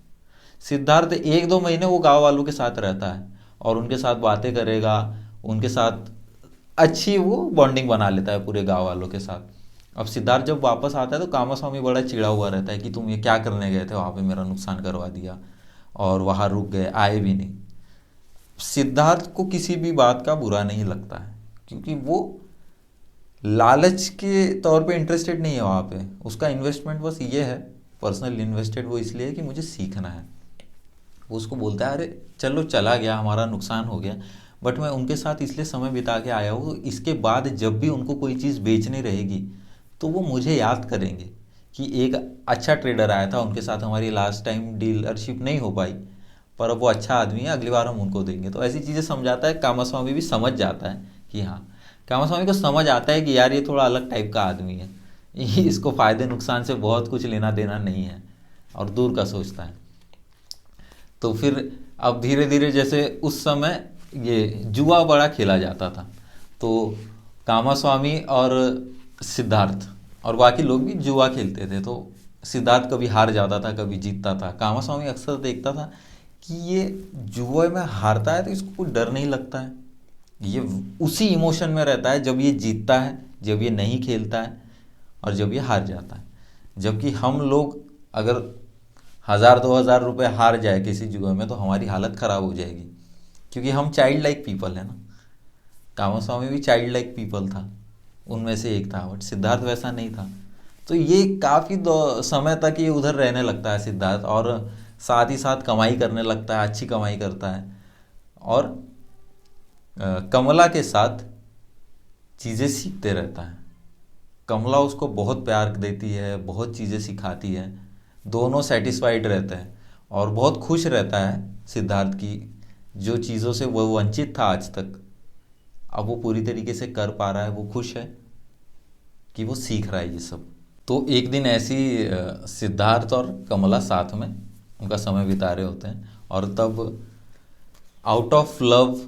सिद्धार्थ 1-2 महीने वो गांव वालों के साथ रहता है और उनके साथ बातें करेगा, उनके साथ अच्छी वो बॉन्डिंग बना लेता है पूरे गांव वालों के साथ। अब सिद्धार्थ जब वापस आता है तो कामास्वामी बड़ा चिढ़ा हुआ रहता है कि तुम ये क्या करने गए थे वहाँ पे, मेरा नुकसान करवा दिया और वहाँ रुक गए, आए भी नहीं। सिद्धार्थ को किसी भी बात का बुरा नहीं लगता है, क्योंकि वो लालच के तौर पे इंटरेस्टेड नहीं है वहाँ पे। उसका इन्वेस्टमेंट बस ये है, पर्सनल इन्वेस्टेड वो इसलिए है कि मुझे सीखना है। वो उसको बोलता है, अरे चलो चला गया, हमारा नुकसान हो गया, बट मैं उनके साथ इसलिए समय बिता के आया हूँ, इसके बाद जब भी उनको कोई चीज़ बेचनी रहेगी तो वो मुझे याद करेंगे कि एक अच्छा ट्रेडर आया था, उनके साथ हमारी लास्ट टाइम डीलरशिप नहीं हो पाई, पर अब वो अच्छा आदमी है, अगली बार हम उनको देंगे। तो ऐसी चीज़ें समझाता है। कामास्वामी भी समझ जाता है कि हाँ, कामास्वामी को समझ आता है कि यार ये थोड़ा अलग टाइप का आदमी है, इसको फ़ायदे नुकसान से बहुत कुछ लेना देना नहीं है, और दूर का सोचता है। तो फिर अब धीरे धीरे, जैसे उस समय ये जुआ बड़ा खेला जाता था, तो कामास्वामी और सिद्धार्थ और बाकी लोग भी जुआ खेलते थे। तो सिद्धार्थ कभी हार जाता था, कभी जीतता था। कामास्वामी अक्सर देखता था कि ये जुए में हारता है तो इसको कोई डर नहीं लगता है, ये उसी इमोशन में रहता है जब ये जीतता है, जब ये नहीं खेलता है, और जब ये हार जाता है। जबकि हम लोग अगर 1000-2000 रुपये हार जाए किसी जुए में तो हमारी हालत ख़राब हो जाएगी, क्योंकि हम चाइल्ड लाइक पीपल है ना। कामास्वामी भी चाइल्ड लाइक पीपल था, उनमें से एक था, बट सिद्धार्थ वैसा नहीं था। तो ये काफ़ी समय तक ये उधर रहने लगता है सिद्धार्थ, और साथ ही साथ कमाई करने लगता है, अच्छी कमाई करता है, और कमला के साथ चीज़ें सीखते रहता है। कमला उसको बहुत प्यार देती है, बहुत चीज़ें सिखाती है, दोनों सेटिस्फाइड रहते हैं, और बहुत खुश रहता है सिद्धार्थ की जो चीज़ों से वो वंचित था आज तक, अब वो पूरी तरीके से कर पा रहा है। वो खुश है कि वो सीख रहा है ये सब। तो एक दिन ऐसी सिद्धार्थ और कमला साथ में उनका समय बिता रहे होते हैं, और तब आउट ऑफ लव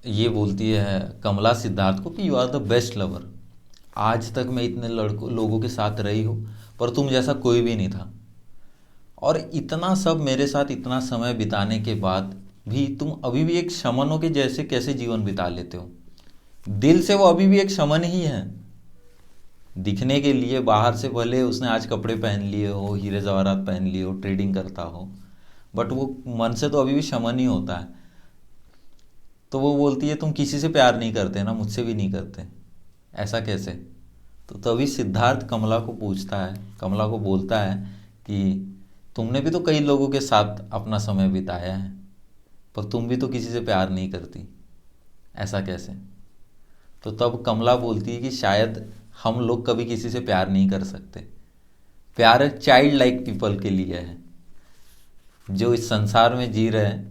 ये बोलती है कमला सिद्धार्थ को कि you are the best lover, आज तक मैं इतने लोगों के साथ रही हूँ पर तुम जैसा कोई भी नहीं था, और इतना सब मेरे साथ इतना समय बिताने के बाद भी तुम अभी भी एक शमनों के जैसे कैसे जीवन बिता लेते हो। दिल से वो अभी भी एक शमन ही है। दिखने के लिए बाहर से भले उसने आज कपड़े पहन लिए हो, हीरे जवाहरात पहन लिए हो, ट्रेडिंग करता हो, बट वो मन से तो अभी भी शमन ही होता है। तो वो बोलती है तुम किसी से प्यार नहीं करते ना, मुझसे भी नहीं करते, ऐसा कैसे। तो तभी सिद्धार्थ कमला को पूछता है, कमला को बोलता है कि तुमने भी तो कई लोगों के साथ अपना समय बिताया है, पर तुम भी तो किसी से प्यार नहीं करती, ऐसा कैसे। तो तब कमला बोलती है कि शायद हम लोग कभी किसी से प्यार नहीं कर सकते, प्यार चाइल्ड लाइक पीपल के लिए है, जो इस संसार में जी रहे हैं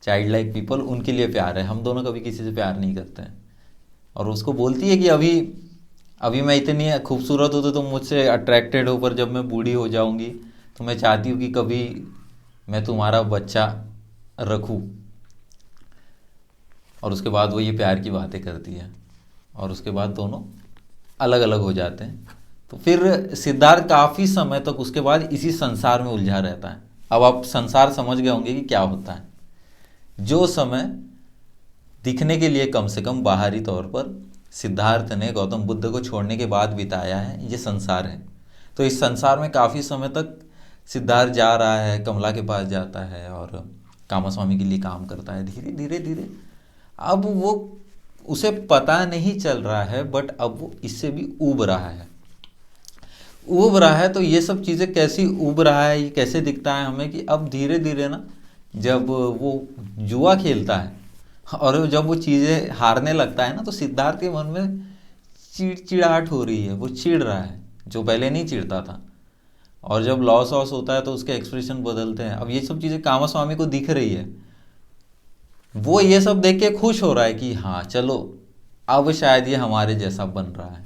चाइल्ड लाइक पीपल, उनके लिए प्यार है, हम दोनों कभी किसी से प्यार नहीं करते हैं। और उसको बोलती है कि अभी अभी मैं इतनी खूबसूरत हूँ तो तुम मुझसे अट्रैक्टेड हो, पर जब मैं बूढ़ी हो जाऊंगी तो मैं चाहती हूँ कि कभी मैं तुम्हारा बच्चा रखूँ। और उसके बाद वो ये प्यार की बातें करती है, और उसके बाद दोनों अलग अलग हो जाते हैं। तो फिर सिद्धार्थ काफ़ी समय तक उसके बाद इसी संसार में उलझा रहता है। अब आप संसार समझ गए होंगे कि क्या होता है। जो समय दिखने के लिए कम से कम बाहरी तौर पर सिद्धार्थ ने गौतम बुद्ध को छोड़ने के बाद बिताया है, ये संसार है। तो इस संसार में काफ़ी समय तक सिद्धार्थ जा रहा है, कमला के पास जाता है और कामास्वामी के लिए काम करता है। धीरे धीरे धीरे अब वो, उसे पता नहीं चल रहा है, बट अब वो इससे भी ऊब रहा है। ऊब रहा है तो ये सब चीज़ें कैसी ऊब रहा है, ये कैसे दिखता है हमें कि अब धीरे धीरे ना, जब वो जुआ खेलता है और जब वो चीज़ें हारने लगता है ना, तो सिद्धार्थ के मन में चिड़चिड़ाहट हो रही है, वो चिढ़ रहा है जो पहले नहीं चिढ़ता था। और जब लॉस वॉस होता है तो उसके एक्सप्रेशन बदलते हैं। अब ये सब चीज़ें कामास्वामी को दिख रही है, वो ये सब देख के खुश हो रहा है कि हाँ चलो अब शायद ये हमारे जैसा बन रहा है,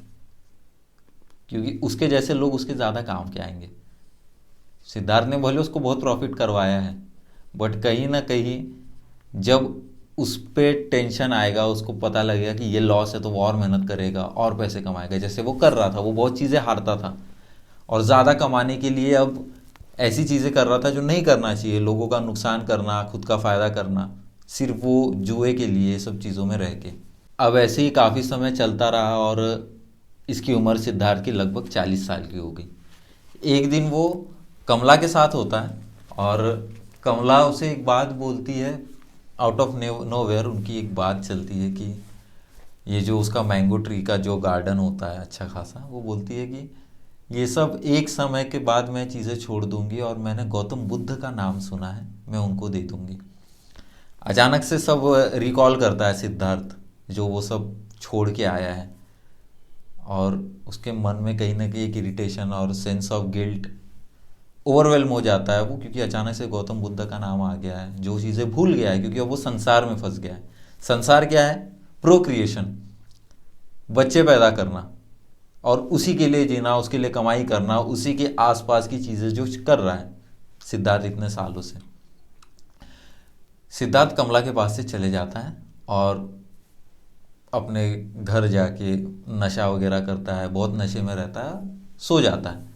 क्योंकि उसके जैसे लोग उसके ज़्यादा काम के आएंगे। सिद्धार्थ ने भले उसको बहुत प्रॉफिट करवाया है, बट कहीं ना कहीं जब उस पर टेंशन आएगा, उसको पता लगेगा कि ये लॉस है, तो वो और मेहनत करेगा और पैसे कमाएगा। जैसे वो कर रहा था, वो बहुत चीज़ें हारता था और ज़्यादा कमाने के लिए अब ऐसी चीज़ें कर रहा था जो नहीं करना चाहिए, लोगों का नुकसान करना, खुद का फ़ायदा करना, सिर्फ वो जुए के लिए सब चीज़ों में रह के। अब ऐसे ही काफ़ी समय चलता रहा और इसकी उम्र सिद्धार्थ की लगभग 40 साल की हो गई। एक दिन वो कमला के साथ होता है और कमला उसे एक बात बोलती है, आउट ऑफ नोवेयर उनकी एक बात चलती है कि ये जो उसका मैंगो ट्री का जो गार्डन होता है अच्छा खासा, वो बोलती है कि ये सब एक समय के बाद मैं चीज़ें छोड़ दूंगी और मैंने गौतम बुद्ध का नाम सुना है, मैं उनको दे दूंगी। अचानक से सब रिकॉल करता है सिद्धार्थ, जो वो सब छोड़ के आया है, और उसके मन में कहीं ना कहीं एक इरिटेशन और सेंस ऑफ गिल्ट ओवरवेलम हो जाता है वो, क्योंकि अचानक से गौतम बुद्ध का नाम आ गया है, जो चीज़ें भूल गया है, क्योंकि अब वो संसार में फंस गया है। संसार क्या है? प्रोक्रिएशन, बच्चे पैदा करना और उसी के लिए जीना, उसके लिए कमाई करना, उसी के आसपास की चीज़ें जो कर रहा है सिद्धार्थ इतने सालों से। सिद्धार्थ कमला के पास से चले जाता है और अपने घर जाके नशा वगैरह करता है, बहुत नशे में रहता है, सो जाता है।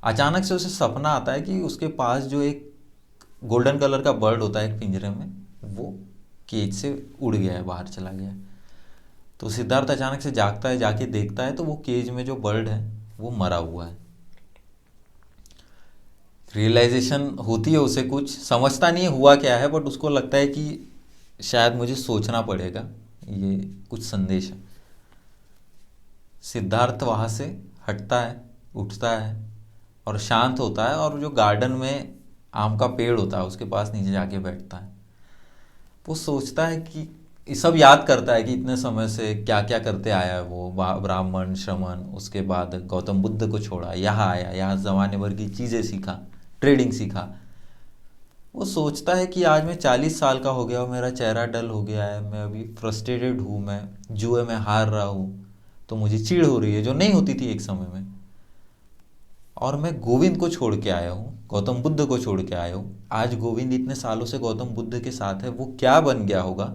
अचानक से उसे सपना आता है कि उसके पास जो एक गोल्डन कलर का बर्ड होता है एक पिंजरे में, वो केज से उड़ गया है, बाहर चला गया है। तो सिद्धार्थ अचानक से जागता है, जाके देखता है तो वो केज में जो बर्ड है वो मरा हुआ है। रियलाइजेशन होती है उसे, कुछ समझता नहीं है हुआ क्या है, बट उसको लगता है कि शायद मुझे सोचना पड़ेगा, ये कुछ संदेश है। सिद्धार्थ वहाँ से हटता है, उठता है और शांत होता है, और जो गार्डन में आम का पेड़ होता है उसके पास नीचे जाके बैठता है। वो सोचता है कि ये सब याद करता है कि इतने समय से क्या क्या करते आया है वो, ब्राह्मण श्रमण, उसके बाद गौतम बुद्ध को छोड़ा, यहाँ आया, यहाँ जमाने भर की चीज़ें सीखा, ट्रेडिंग सीखा। वो सोचता है कि आज मैं 40 साल का हो गया और मेरा चेहरा डल हो गया है, मैं अभी फ्रस्ट्रेटेड हूँ, मैं जुए में हार रहा हूँ, तो मुझे चिढ़ हो रही है जो नहीं होती थी एक समय में। और मैं गोविंद को छोड़ के आया हूँ, गौतम बुद्ध को छोड़ के आया हूँ। आज गोविंद इतने सालों से गौतम बुद्ध के साथ है, वो क्या बन गया होगा,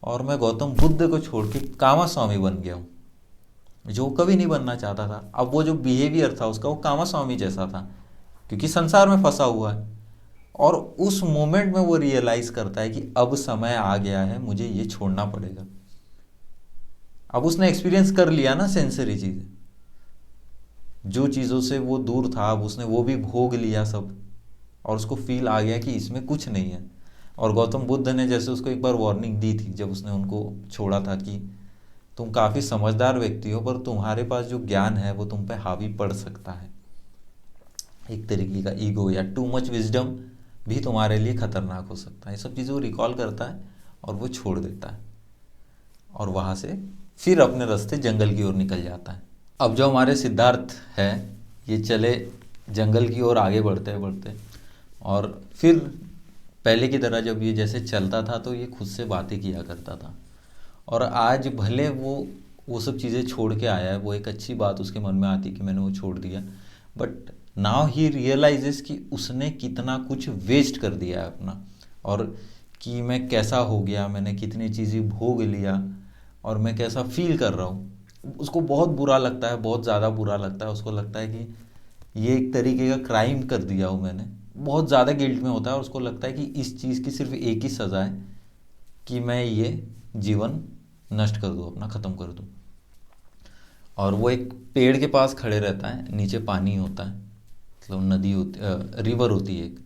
और मैं गौतम बुद्ध को छोड़ के कामा स्वामी बन गया हूँ, जो कभी नहीं बनना चाहता था। अब वो जो बिहेवियर था उसका, वो कामा स्वामी जैसा था, क्योंकि संसार में फंसा हुआ है। और उस मोमेंट में वो रियलाइज करता है कि अब समय आ गया है, मुझे ये छोड़ना पड़ेगा। अब उसने एक्सपीरियंस कर लिया ना सेंसरी चीज़ें, जो चीज़ों से वो दूर था, अब उसने वो भी भोग लिया सब, और उसको फील आ गया कि इसमें कुछ नहीं है। और गौतम बुद्ध ने जैसे उसको एक बार वार्निंग दी थी जब उसने उनको छोड़ा था कि तुम काफ़ी समझदार व्यक्ति हो, पर तुम्हारे पास जो ज्ञान है वो तुम पे हावी पड़ सकता है। एक तरीके का ईगो या टू मच विजडम भी तुम्हारे लिए खतरनाक हो सकता है। ये सब चीज़ें वो रिकॉल करता है और वो छोड़ देता है, और वहाँ से फिर अपने रास्ते जंगल की ओर निकल जाता है। अब जो हमारे सिद्धार्थ है, ये चले जंगल की ओर आगे बढ़ते बढ़ते, और फिर पहले की तरह जब ये जैसे चलता था तो ये खुद से बातें किया करता था। और आज भले वो सब चीज़ें छोड़ के आया है, वो एक अच्छी बात उसके मन में आती कि मैंने वो छोड़ दिया, बट नाउ ही रियलाइजेस कि उसने कितना कुछ वेस्ट कर दिया है अपना, और कि मैं कैसा हो गया, मैंने कितनी चीज़ें भोग लिया और मैं कैसा फील कर रहा हूँ। उसको बहुत बुरा लगता है, बहुत ज़्यादा बुरा लगता है। उसको लगता है कि ये एक तरीके का क्राइम कर दिया हूँ मैंने, बहुत ज़्यादा गिल्ट में होता है। और उसको लगता है कि इस चीज़ की सिर्फ एक ही सज़ा है कि मैं ये जीवन नष्ट कर दूँ, अपना ख़त्म कर दूँ। और वो एक पेड़ के पास खड़े रहता है, नीचे पानी होता है, मतलब नदी होती, रिवर होती है एक,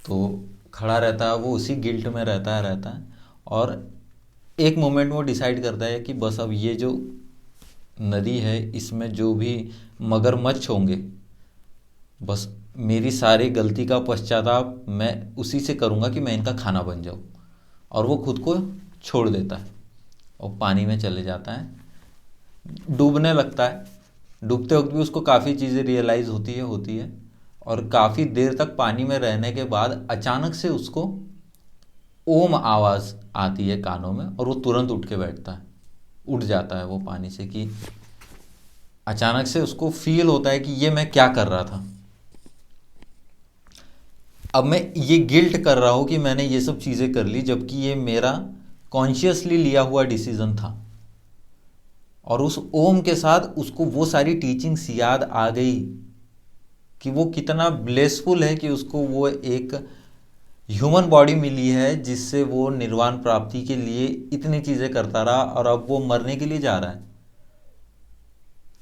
तो खड़ा रहता है वो, उसी गिल्ट में रहता है। और एक मोमेंट में वो डिसाइड करता है कि बस अब ये जो नदी है इसमें जो भी मगरमच्छ होंगे, बस मेरी सारी गलती का पश्चाताप मैं उसी से करूँगा कि मैं इनका खाना बन जाऊँ। और वो खुद को छोड़ देता है और पानी में चले जाता है, डूबने लगता है। डूबते वक्त भी उसको काफ़ी चीज़ें रियलाइज़ होती है। और काफ़ी देर तक पानी में रहने के बाद अचानक से उसको ओम आवाज़ आती है कानों में, और वो तुरंत उठ के बैठता है, उठ जाता है वो पानी से, कि अचानक से उसको फील होता है कि ये मैं क्या कर रहा था। अब मैं ये गिल्ट कर रहा हूँ कि मैंने ये सब चीज़ें कर ली, जबकि ये मेरा कॉन्शियसली लिया हुआ डिसीजन था। और उस ओम के साथ उसको वो सारी टीचिंग्स याद आ गई कि वो कितना ब्लेसफुल है कि उसको वो एक ह्यूमन बॉडी मिली है जिससे वो निर्वाण प्राप्ति के लिए इतनी चीज़ें करता रहा, और अब वो मरने के लिए जा रहा है।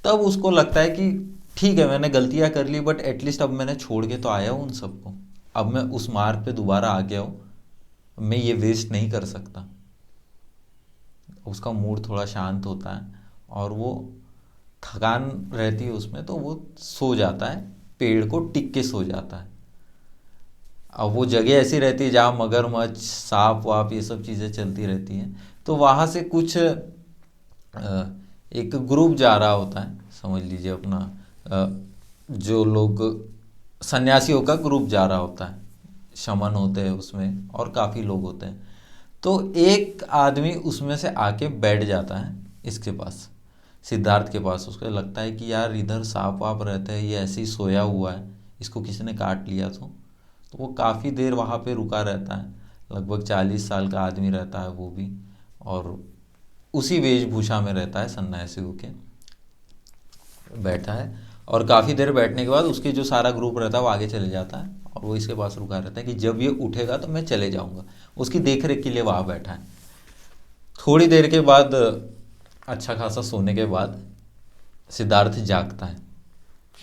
तब उसको लगता है कि ठीक है मैंने गलतियां कर ली, बट एटलीस्ट अब मैंने छोड़ के तो आया हूँ उन सबको, अब मैं उस मार्ग पे दोबारा आ गया हूँ, मैं ये वेस्ट नहीं कर सकता। उसका मूड थोड़ा शांत होता है और वो थकान रहती है उसमें, तो वो सो जाता है, पेड़ को टिक के सो जाता है। अब वो जगह ऐसी रहती है जहाँ मगरमच्छ सांप वाप ये सब चीज़ें चलती रहती हैं, तो वहाँ से कुछ एक ग्रुप जा रहा होता है, समझ लीजिए अपना जो लोग सन्यासियों का ग्रुप जा रहा होता है, शमन होते हैं उसमें और काफ़ी लोग होते हैं। तो एक आदमी उसमें से आके बैठ जाता है इसके पास, सिद्धार्थ के पास। उसको लगता है कि यार इधर सांप वाप रहते हैं, ये ऐसे ही सोया हुआ है, इसको किसी ने काट लिया तो वो काफ़ी देर वहाँ पे रुका रहता है। लगभग 40 साल का आदमी रहता है वो भी, और उसी वेशभूषा में रहता है, सन्यासी होके बैठा है। और काफ़ी देर बैठने के बाद उसके जो सारा ग्रुप रहता है वो आगे चले जाता है, और वो इसके पास रुका रहता है कि जब ये उठेगा तो मैं चले जाऊंगा, उसकी देख रेख के लिए वहाँ बैठा है। थोड़ी देर के बाद अच्छा खासा सोने के बाद सिद्धार्थ जागता है।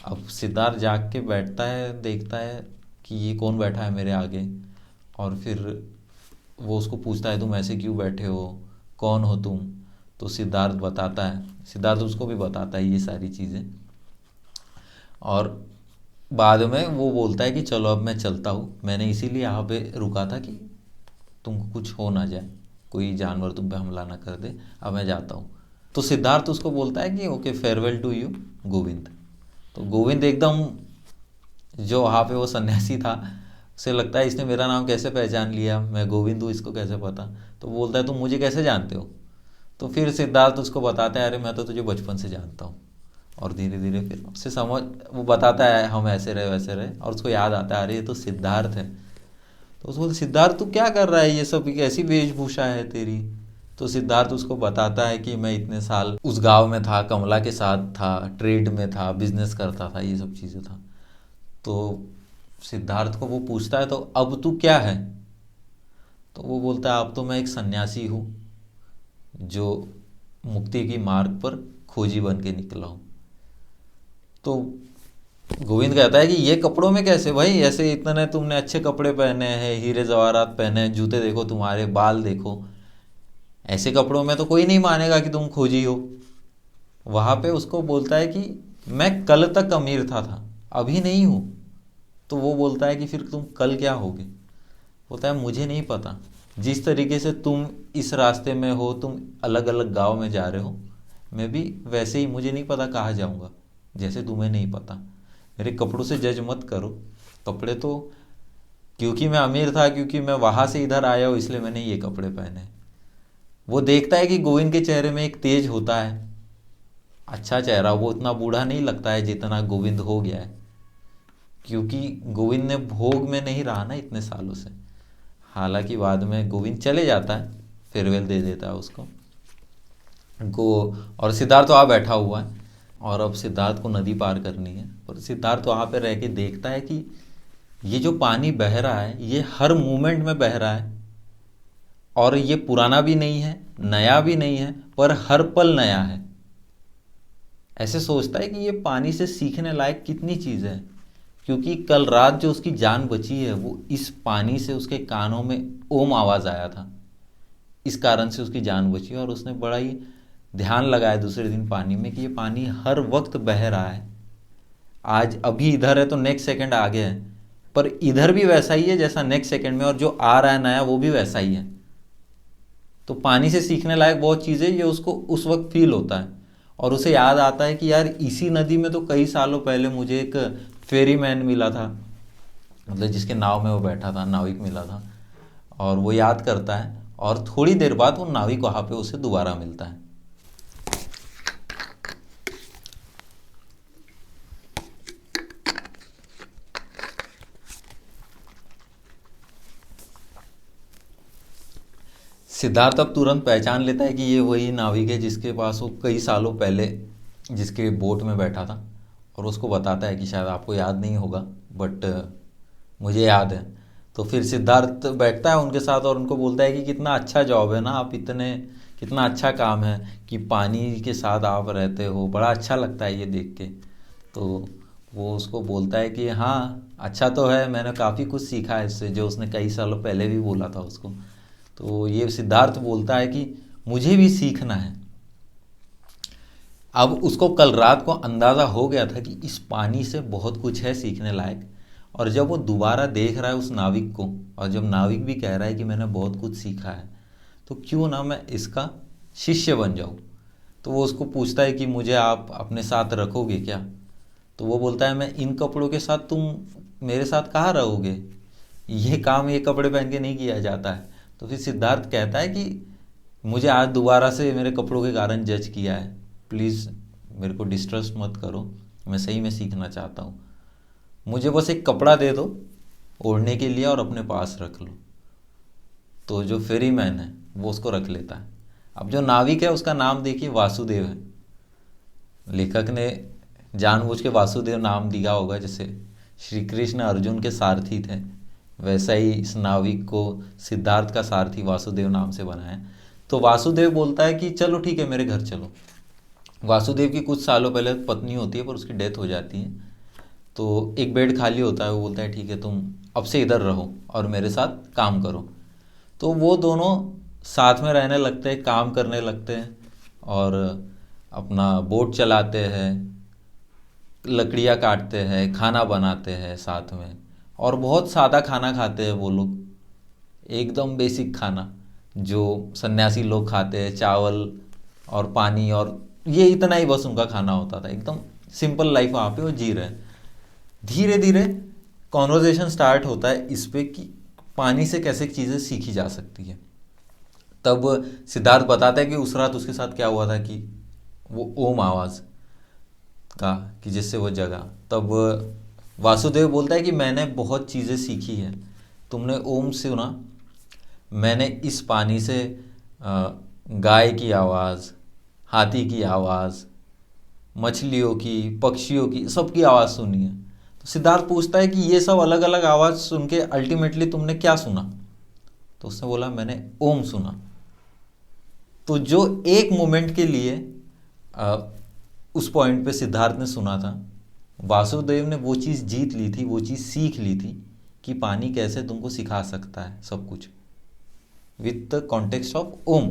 अब सिद्धार्थ जाग के बैठता है, देखता है कि ये कौन बैठा है मेरे आगे, और फिर वो उसको पूछता है तुम ऐसे क्यों बैठे हो, कौन हो तुम। तो सिद्धार्थ बताता है, सिद्धार्थ उसको भी बताता है ये सारी चीज़ें। और बाद में वो बोलता है कि चलो अब मैं चलता हूँ, मैंने इसीलिए यहाँ पे रुका था कि तुमको कुछ हो ना जाए, कोई जानवर तुम पे हमला ना कर दे, अब मैं जाता हूँ। तो सिद्धार्थ उसको बोलता है कि okay farewell to you Govind. तो गोविंद एकदम, जो वहाँ पे वो सन्यासी था, उसे लगता है इसने मेरा नाम कैसे पहचान लिया, मैं गोविंद हूँ, इसको कैसे पता। तो बोलता है तुम मुझे कैसे जानते हो। तो फिर सिद्धार्थ उसको बताता है अरे मैं तो तुझे बचपन से जानता हूँ। और धीरे धीरे फिर उससे समझ, वो बताता है हम ऐसे रहे वैसे रहे, और उसको याद आता है अरे ये तो सिद्धार्थ है। तो उसको बोलते सिद्धार्थ तू क्या कर रहा है, ये सब कैसी वेशभूषा है तेरी। तो सिद्धार्थ उसको बताता है कि मैं इतने साल उस गांव में था, कमला के साथ था, ट्रेड में था, बिजनेस करता था, ये सब चीज़ें था। तो सिद्धार्थ को वो पूछता है तो अब तू क्या है। तो वो बोलता है अब तो मैं एक सन्यासी हूँ जो मुक्ति की मार्ग पर खोजी बन के निकला हूँ। तो गोविंद कहता है कि ये कपड़ों में कैसे भाई, ऐसे इतने तुमने अच्छे कपड़े पहने हैं, हीरे जवाहरात पहने हैं, जूते देखो तुम्हारे, बाल देखो, ऐसे कपड़ों में तो कोई नहीं मानेगा कि तुम खोजी हो। वहां पे उसको बोलता है कि मैं कल तक अमीर था अभी नहीं हूँ। तो वो बोलता है कि फिर तुम कल क्या होगे। बोलता है मुझे नहीं पता, जिस तरीके से तुम इस रास्ते में हो, तुम अलग अलग गांव में जा रहे हो, मैं भी वैसे ही, मुझे नहीं पता कहाँ जाऊंगा, जैसे तुम्हें नहीं पता। मेरे कपड़ों से जज मत करो, कपड़े तो क्योंकि मैं अमीर था, क्योंकि मैं वहां से इधर आया हूँ, इसलिए मैंने ये कपड़े पहने। वो देखता है कि गोविंद के चेहरे में एक तेज होता है, अच्छा चेहरा, वो इतना बूढ़ा नहीं लगता है जितना गोविंद हो गया है, क्योंकि गोविंद ने भोग में नहीं रहा ना इतने सालों से। हालांकि बाद में गोविंद चले जाता है, फेयरवेल दे देता है उसको गो। और सिद्धार्थ वहाँ बैठा हुआ है, और अब सिद्धार्थ को नदी पार करनी है, और सिद्धार्थ वहाँ पे रह के देखता है कि ये जो पानी बह रहा है ये हर मोमेंट में बह रहा है, और ये पुराना भी नहीं है, नया भी नहीं है, पर हर पल नया है। ऐसे सोचता है कि ये पानी से सीखने लायक कितनी चीज़ है, क्योंकि कल रात जो उसकी जान बची है वो इस पानी से, उसके कानों में ओम आवाज़ आया था, इस कारण से उसकी जान बची। और उसने बड़ा ही ध्यान लगाया दूसरे दिन पानी में कि ये पानी हर वक्त बह रहा है, आज अभी इधर है तो नेक्स्ट सेकंड आगे है, पर इधर भी वैसा ही है जैसा नेक्स्ट सेकंड में, और जो आ रहा है नया वो भी वैसा ही है। तो पानी से सीखने लायक बहुत चीज़ें ये उसको उस वक्त फील होता है। और उसे याद आता है कि यार इसी नदी में तो कई सालों पहले मुझे एक फेरी मैन मिला था, मतलब जिसके नाव में वो बैठा था, नाविक मिला था। और वो याद करता है, और थोड़ी देर बाद वो नाविक वहाँ पे उसे दोबारा मिलता है। सिद्धार्थ अब तुरंत पहचान लेता है कि ये वही नाविक है जिसके पास वो कई सालों पहले जिसके बोट में बैठा था। और उसको बताता है कि शायद आपको याद नहीं होगा, बट मुझे याद है। तो फिर सिद्धार्थ बैठता है उनके साथ और उनको बोलता है कि कितना अच्छा जॉब है ना, आप इतने कितना अच्छा काम है कि पानी के साथ आप रहते हो, बड़ा अच्छा लगता है ये देख के। तो वो उसको बोलता है कि हाँ अच्छा तो है, मैंने काफ़ी कुछ सीखा है इससे, जो उसने कई सालों पहले भी बोला था उसको। तो ये सिद्धार्थ बोलता है कि मुझे भी सीखना है। अब उसको कल रात को अंदाज़ा हो गया था कि इस पानी से बहुत कुछ है सीखने लायक। और जब वो दोबारा देख रहा है उस नाविक को, और जब नाविक भी कह रहा है कि मैंने बहुत कुछ सीखा है, तो क्यों ना मैं इसका शिष्य बन जाऊं। तो वो उसको पूछता है कि मुझे आप अपने साथ रखोगे क्या। तो वो बोलता है मैं इन कपड़ों के साथ तुम मेरे साथ कहाँ रहोगे, ये काम ये कपड़े पहन के नहीं किया जाता है। तो फिर सिद्धार्थ कहता है कि मुझे आज दोबारा से मेरे कपड़ों के कारण जज किया है, प्लीज़ मेरे को डिस्ट्रस्ट मत करो, मैं सही में सीखना चाहता हूँ, मुझे बस एक कपड़ा दे दो ओढ़ने के लिए और अपने पास रख लो। तो जो फेरी मैन है वो उसको रख लेता है। अब जो नाविक है उसका नाम देखिए वासुदेव है। लेखक ने जानबूझ के वासुदेव नाम दिया होगा, जैसे श्री कृष्ण अर्जुन के सारथी थे, वैसा ही इस नाविक को सिद्धार्थ का सारथी वासुदेव नाम से बनाया। तो वासुदेव बोलता है कि चलो ठीक है मेरे घर चलो। वासुदेव की कुछ सालों पहले पत्नी होती है पर उसकी डेथ हो जाती है, तो एक बेड खाली होता है। वो बोलता है ठीक है तुम अब से इधर रहो और मेरे साथ काम करो। तो वो दोनों साथ में रहने लगते हैं, काम करने लगते हैं और अपना बोट चलाते हैं, लकड़ियाँ काटते हैं, खाना बनाते हैं साथ में, और बहुत सादा खाना खाते हैं वो लोग, एकदम बेसिक खाना जो सन्यासी लोग खाते हैं, चावल और पानी, और ये इतना ही बस उनका खाना होता था। एकदम सिंपल लाइफ वहाँ पे वो जी रहे हैं। धीरे धीरे कॉन्वर्जेशन स्टार्ट होता है इस पे कि पानी से कैसे चीज़ें सीखी जा सकती है। तब सिद्धार्थ बताता है कि उस रात उसके साथ क्या हुआ था कि वो ओम आवाज़ का कि जिससे वो जगा। तब वासुदेव बोलता है कि मैंने बहुत चीज़ें सीखी है, तुमने ओम सुना, मैंने इस पानी से गाय की आवाज़, हाथी की आवाज़, मछलियों की, पक्षियों की, सबकी आवाज़ सुनी है। तो सिद्धार्थ पूछता है कि ये सब अलग अलग आवाज़ सुन के अल्टीमेटली तुमने क्या सुना। तो उसने बोला मैंने ओम सुना। तो जो एक मोमेंट के लिए अ, उस पॉइंट पे सिद्धार्थ ने सुना था, वासुदेव ने वो चीज़ जीत ली थी, वो चीज़ सीख ली थी कि पानी कैसे तुमको सिखा सकता है सब कुछ, विथ द कॉन्टेक्स्ट ऑफ ओम,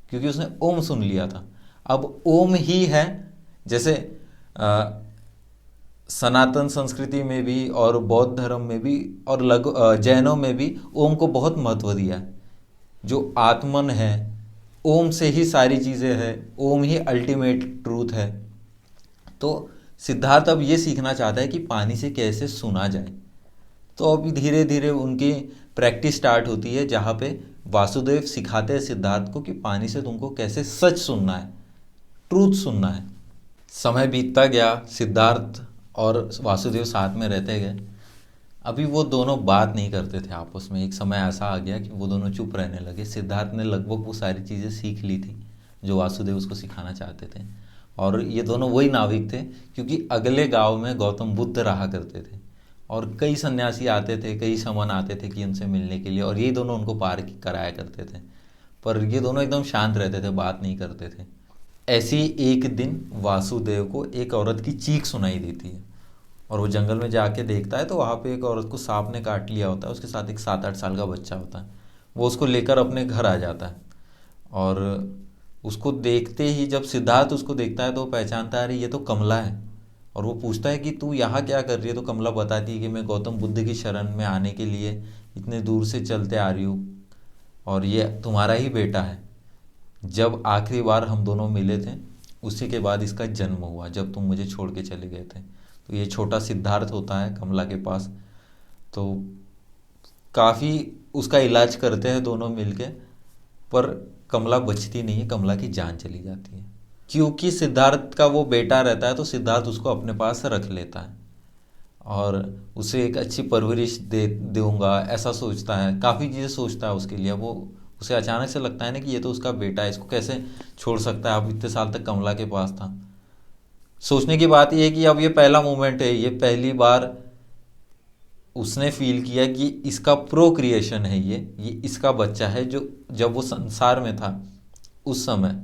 क्योंकि उसने ओम सुन लिया था। अब ओम ही है, जैसे सनातन संस्कृति में भी और बौद्ध धर्म में भी और जैनों में भी ओम को बहुत महत्व दिया है। जो आत्मन है, ओम से ही सारी चीज़ें हैं, ओम ही अल्टीमेट ट्रूथ है। तो सिद्धार्थ अब ये सीखना चाहता है कि पानी से कैसे सुना जाए। तो अभी धीरे धीरे उनकी प्रैक्टिस स्टार्ट होती है, जहाँ पे वासुदेव सिखाते हैं सिद्धार्थ को कि पानी से तुमको कैसे सच सुनना है, ट्रूथ सुनना है। समय बीतता गया, सिद्धार्थ और वासुदेव साथ में रहते गए। अभी वो दोनों बात नहीं करते थे आपस में। एक समय ऐसा आ गया कि वो दोनों चुप रहने लगे। सिद्धार्थ ने लगभग वो सारी चीज़ें सीख ली थी जो वासुदेव उसको सिखाना चाहते थे, और ये दोनों वही नाविक थे, क्योंकि अगले गांव में गौतम बुद्ध रहा करते थे और कई सन्यासी आते थे, कई समन आते थे कि उनसे मिलने के लिए, और ये दोनों उनको पार कराया करते थे। पर ये दोनों एकदम शांत रहते थे, बात नहीं करते थे। ऐसे ही एक दिन वासुदेव को एक औरत की चीख सुनाई देती है, और वो जंगल में जाके देखता है तो वहाँ पे एक औरत को सांप ने काट लिया होता है, उसके साथ एक 7-8 साल का बच्चा होता है। वो उसको लेकर अपने घर आ जाता है, और उसको देखते ही जब सिद्धार्थ उसको देखता है तो वो पहचानता है, अरे ये तो कमला है। और वो पूछता है कि तू यहाँ क्या कर रही है। तो कमला बताती है कि मैं गौतम बुद्ध की शरण में आने के लिए इतने दूर से चलते आ रही हूँ, और ये तुम्हारा ही बेटा है। जब आखिरी बार हम दोनों मिले थे उसी के बाद इसका जन्म हुआ, जब तुम मुझे छोड़ के चले गए थे। तो ये छोटा सिद्धार्थ होता है कमला के पास। तो काफ़ी उसका इलाज करते हैं दोनों मिलके, पर कमला बचती नहीं है, कमला की जान चली जाती है। क्योंकि सिद्धार्थ का वो बेटा रहता है तो सिद्धार्थ उसको अपने पास रख लेता है और उसे एक अच्छी परवरिश दे दूंगा ऐसा सोचता है, काफ़ी चीज़ें सोचता है उसके लिए। वो उसे अचानक से लगता है ना कि ये तो उसका बेटा है, इसको कैसे छोड़ सकता है, अब इतने साल तक कमला के पास था। सोचने की बात यह है कि अब ये पहला मोमेंट है, ये पहली बार उसने फील किया कि इसका प्रोक्रिएशन है, ये इसका बच्चा है। जो जब वो संसार में था उस समय,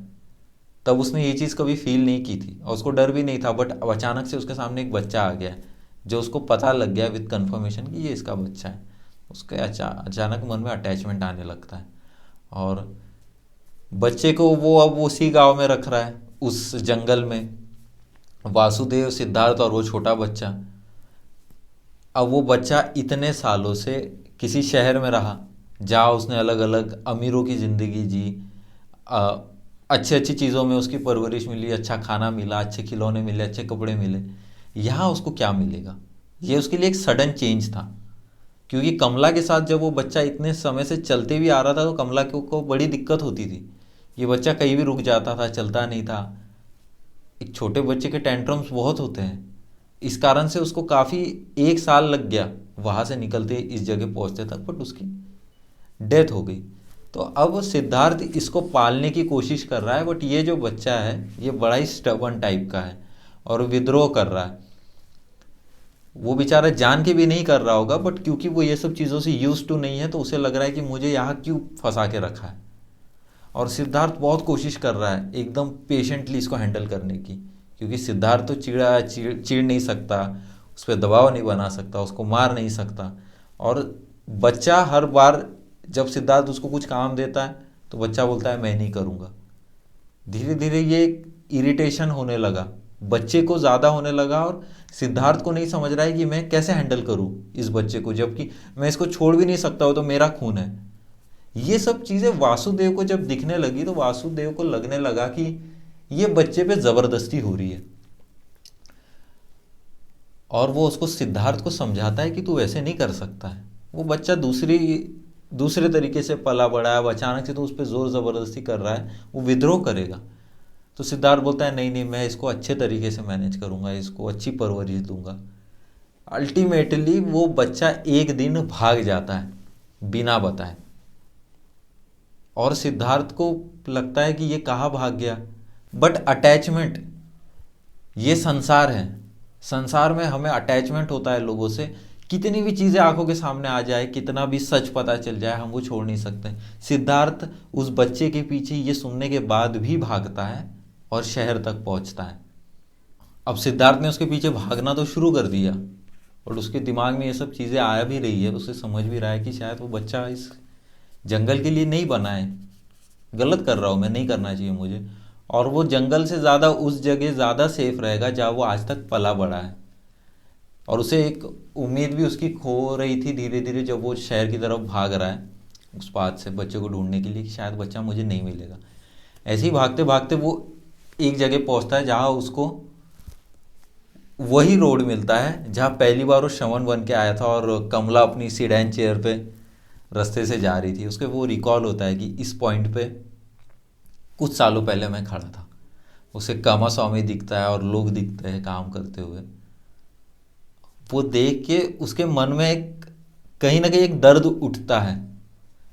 तब उसने ये चीज़ कभी फील नहीं की थी और उसको डर भी नहीं था। बट अब अचानक से उसके सामने एक बच्चा आ गया है, जो उसको पता लग गया विद कंफर्मेशन कि ये इसका बच्चा है। उसके अचानक मन में अटैचमेंट आने लगता है और बच्चे को वो अब उसी गांव में रख रहा है, उस जंगल में। वासुदेव, सिद्धार्थ और वो छोटा बच्चा। अब वो बच्चा इतने सालों से किसी शहर में रहा जहाँ उसने अलग अलग अमीरों की ज़िंदगी जी, अच्छी अच्छी चीज़ों में उसकी परवरिश मिली, अच्छा खाना मिला, अच्छे खिलौने मिले, अच्छे कपड़े मिले। यहाँ उसको क्या मिलेगा? ये उसके लिए एक सडन चेंज था, क्योंकि कमला के साथ जब वो बच्चा इतने समय से चलते भी आ रहा था तो कमला को बड़ी दिक्कत होती थी। ये बच्चा कहीं भी रुक जाता था, चलता नहीं था। एक छोटे बच्चे के टेंट्रम्स बहुत होते हैं, इस कारण से उसको काफ़ी 1 साल लग गया वहाँ से निकलते इस जगह पहुँचते तक, बट उसकी डेथ हो गई। तो अब सिद्धार्थ इसको पालने की कोशिश कर रहा है, बट ये जो बच्चा है ये बड़ा ही स्टबर्न टाइप का है और विद्रोह कर रहा है। वो बेचारा जान के भी नहीं कर रहा होगा, बट क्योंकि वो ये सब चीज़ों से यूज टू नहीं है तो उसे लग रहा है कि मुझे यहाँ क्यों फंसा के रखा है। और सिद्धार्थ बहुत कोशिश कर रहा है एकदम पेशेंटली इसको हैंडल करने की, क्योंकि सिद्धार्थ तो चिढ़ नहीं सकता, उस पर दबाव नहीं बना सकता, उसको मार नहीं सकता। और बच्चा हर बार जब सिद्धार्थ उसको कुछ काम देता है तो बच्चा बोलता है मैं नहीं करूँगा। धीरे धीरे ये इरिटेशन होने लगा, बच्चे को ज़्यादा होने लगा और सिद्धार्थ को नहीं समझ रहा है कि मैं कैसे हैंडल करूँ इस बच्चे को, जबकि मैं इसको छोड़ भी नहीं सकता, वो तो मेरा खून है। ये सब चीज़ें वासुदेव को जब दिखने लगी तो वासुदेव को लगने लगा कि ये बच्चे पे ज़बरदस्ती हो रही है। और वो उसको, सिद्धार्थ को समझाता है कि तू ऐसे नहीं कर सकता है। वो बच्चा दूसरे तरीके से पला बड़ा है, अब अचानक से तो उस पर जोर ज़बरदस्ती कर रहा है, वो विद्रोह करेगा। तो सिद्धार्थ बोलता है नहीं नहीं, मैं इसको अच्छे तरीके से मैनेज करूंगा, इसको अच्छी परवरिश दूंगा। अल्टीमेटली वो बच्चा एक दिन भाग जाता है बिना बताए, और सिद्धार्थ को लगता है कि ये कहाँ भाग गया। बट अटैचमेंट, ये संसार है, संसार में हमें अटैचमेंट होता है लोगों से। कितनी भी चीज़ें आंखों के सामने आ जाए, कितना भी सच पता चल जाए, हम वो छोड़ नहीं सकते। सिद्धार्थ उस बच्चे के पीछे ये सुनने के बाद भी भागता है और शहर तक पहुंचता है। अब सिद्धार्थ ने उसके पीछे भागना तो शुरू कर दिया और उसके दिमाग में ये सब चीज़ें आ भी रही है, उसे समझ भी रहा है कि शायद वो बच्चा इस जंगल के लिए नहीं बना है, गलत कर रहा हूँ मैं, नहीं करना चाहिए मुझे। और वो जंगल से ज़्यादा उस जगह ज़्यादा सेफ रहेगा जहाँ वो आज तक पला बड़ा है। और उसे एक उम्मीद भी उसकी खो रही थी धीरे धीरे जब वो शहर की तरफ भाग रहा है उस बात से, बच्चे को ढूंढने के लिए कि शायद बच्चा मुझे नहीं मिलेगा। ऐसे ही भागते भागते वो एक जगह पहुंचता है जहाँ उसको वही रोड मिलता है जहाँ पहली बार वो शवन बन के आया था और कमला अपनी सीडैन चेयर पे रास्ते से जा रही थी। उसके वो रिकॉल होता है कि इस पॉइंट पे कुछ सालों पहले मैं खड़ा था। उसे कामा स्वामी दिखता है और लोग दिखते हैं काम करते हुए। वो देख के उसके मन में एक कहीं ना कहीं एक दर्द उठता है।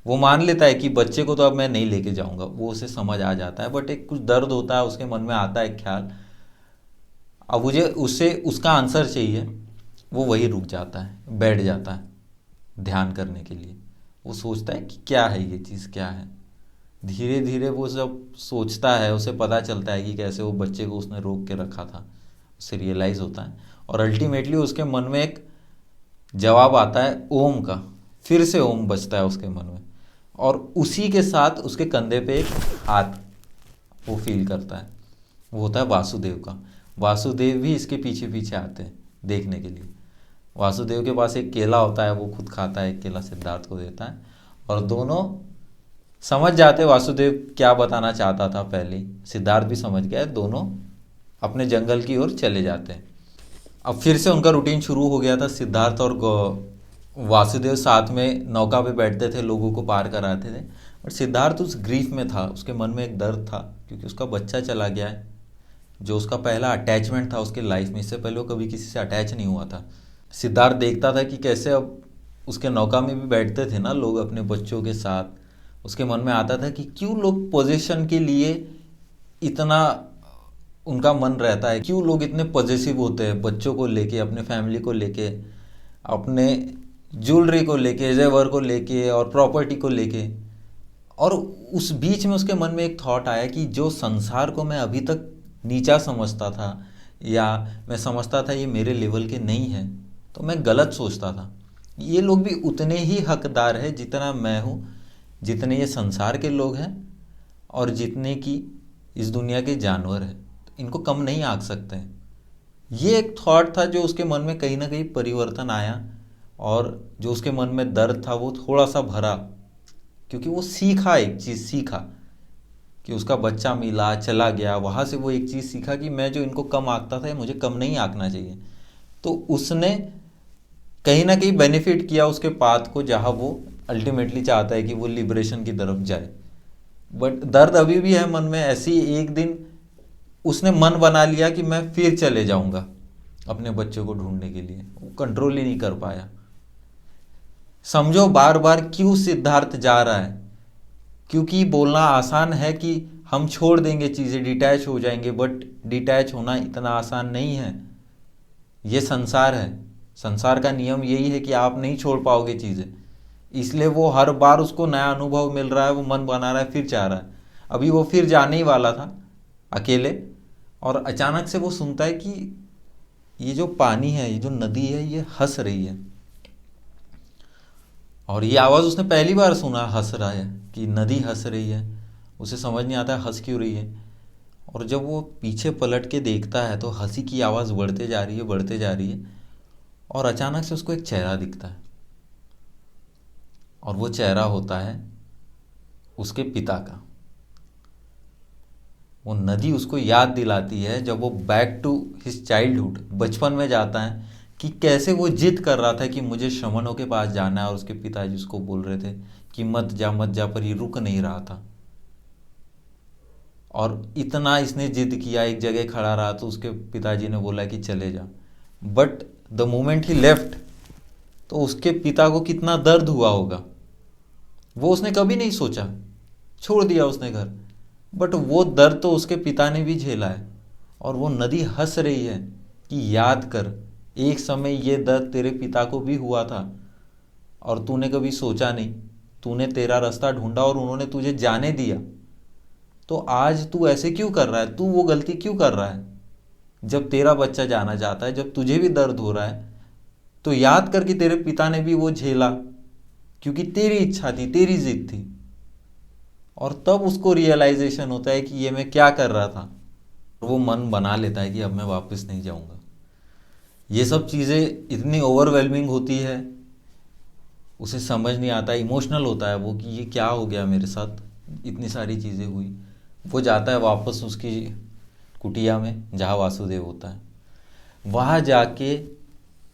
वो मान लेता है कि बच्चे को तो अब मैं नहीं लेके जाऊंगा, वो उसे समझ आ जाता है, बट एक कुछ दर्द होता है उसके मन में, आता है ख्याल। अब मुझे उससे उसका आंसर चाहिए। वो वही रुक जाता है, बैठ जाता है ध्यान करने के लिए। वो सोचता है कि क्या है ये चीज़, क्या है। धीरे धीरे वो जब सोचता है उसे पता चलता है कि कैसे वो बच्चे को उसने रोक के रखा था, उसे रियलाइज़ होता है। और अल्टीमेटली उसके मन में एक जवाब आता है ओम का, फिर से ओम बजता है उसके मन में, और उसी के साथ उसके कंधे पे एक हाथ वो फील करता है। वो होता है वासुदेव का। वासुदेव भी इसके पीछे पीछे आते हैं देखने के लिए। वासुदेव के पास एक केला होता है, वो खुद खाता है, एक केला सिद्धार्थ को देता है, और दोनों समझ जाते हैं वासुदेव क्या बताना चाहता था पहले। सिद्धार्थ भी समझ गया, दोनों अपने जंगल की ओर चले जाते हैं। अब फिर से उनका रूटीन शुरू हो गया था। सिद्धार्थ और वासुदेव साथ में नौका पे बैठते थे, लोगों को पार कराते थे। बट सिद्धार्थ उस ग्रीफ में था, उसके मन में एक दर्द था, क्योंकि उसका बच्चा चला गया है, जो उसका पहला अटैचमेंट था उसके लाइफ में। इससे पहले वो कभी किसी से अटैच नहीं हुआ था। सिद्धार्थ देखता था कि कैसे अब उसके नौका में भी बैठते थे ना लोग अपने बच्चों के साथ। उसके मन में आता था कि क्यों लोग पोजीशन के लिए इतना उनका मन रहता है, क्यों लोग इतने पॉजिटिव होते हैं बच्चों को लेके, अपने फैमिली को लेके, अपने ज्वेलरी को लेके, जेवर को लेके और प्रॉपर्टी को लेके। और उस बीच में उसके मन में एक थॉट आया कि जो संसार को मैं अभी तक नीचा समझता था, या मैं समझता था ये मेरे लेवल के नहीं है, तो मैं गलत सोचता था। ये लोग भी उतने ही हकदार है जितना मैं हूँ, जितने ये संसार के लोग हैं और जितने की इस दुनिया के जानवर हैं। इनको कम नहीं आंक सकते हैं। ये एक थॉट था जो उसके मन में कहीं ना कहीं परिवर्तन आया, और जो उसके मन में दर्द था वो थोड़ा सा भरा, क्योंकि वो सीखा, एक चीज़ सीखा कि उसका बच्चा मिला, चला गया, वहाँ से वो एक चीज़ सीखा कि मैं जो इनको कम आंकता था, मुझे कम नहीं आंकना चाहिए। तो उसने कहीं ना कहीं बेनिफिट किया उसके पाथ को, जहाँ वो अल्टीमेटली चाहता है कि वो लिबरेशन की तरफ जाए। बट दर्द अभी भी है मन में। ऐसी एक दिन उसने मन बना लिया कि मैं फिर चले जाऊंगा अपने बच्चे को ढूंढने के लिए, वो कंट्रोल ही नहीं कर पाया। समझो बार बार क्यों सिद्धार्थ जा रहा है, क्योंकि बोलना आसान है कि हम छोड़ देंगे चीज़ें, डिटैच हो जाएंगे, बट डिटैच होना इतना आसान नहीं है। ये संसार है, संसार का नियम यही है कि आप नहीं छोड़ पाओगे चीज़ें। इसलिए वो हर बार उसको नया अनुभव मिल रहा है, वो मन बना रहा है, फिर चाह रहा है। अभी वो फिर जाने ही वाला था अकेले, और अचानक से वो सुनता है कि ये जो पानी है, ये जो नदी है, ये हंस रही है। और ये आवाज़ उसने पहली बार सुना, हंस रहा है, कि नदी हंस रही है। उसे समझ नहीं आता हंस क्यों रही है। और जब वो पीछे पलट के देखता है तो हंसी की आवाज़ बढ़ते जा रही है, बढ़ते जा रही है, और अचानक से उसको एक चेहरा दिखता है। और वो चेहरा होता है उसके पिता का। वो नदी उसको याद दिलाती है, जब वो बैक टू हिज चाइल्डहुड, बचपन में जाता है, कि कैसे वो जिद कर रहा था कि मुझे शमनों के पास जाना है, और उसके पिताजी उसको बोल रहे थे कि मत जा मत जा, पर ये रुक नहीं रहा था। और इतना इसने जिद किया, एक जगह खड़ा रहा, तो उसके पिताजी ने बोला कि चले जा। But the moment he left, तो उसके पिता को कितना दर्द हुआ होगा, वो उसने कभी नहीं सोचा। छोड़ दिया उसने घर, बट वो दर्द तो उसके पिता ने भी झेला है। और वो नदी हंस रही है कि याद कर, एक समय ये दर्द तेरे पिता को भी हुआ था, और तूने कभी सोचा नहीं, तूने तेरा रास्ता ढूंढा और उन्होंने तुझे जाने दिया। तो आज तू ऐसे क्यों कर रहा है, तू वो गलती क्यों कर रहा है? जब तेरा बच्चा जाना चाहता है, जब तुझे भी दर्द हो रहा है, तो याद कर कि तेरे पिता ने भी वो झेला, क्योंकि तेरी इच्छा थी, तेरी जिद थी। और तब उसको रियलाइजेशन होता है कि ये मैं क्या कर रहा था। वो मन बना लेता है कि अब मैं वापस नहीं जाऊंगा। ये सब चीज़ें इतनी ओवरवेलमिंग होती है, उसे समझ नहीं आता, इमोशनल होता है वो कि ये क्या हो गया मेरे साथ, इतनी सारी चीज़ें हुई। वो जाता है वापस उसकी कुटिया में जहाँ वासुदेव होता है। वहाँ जाके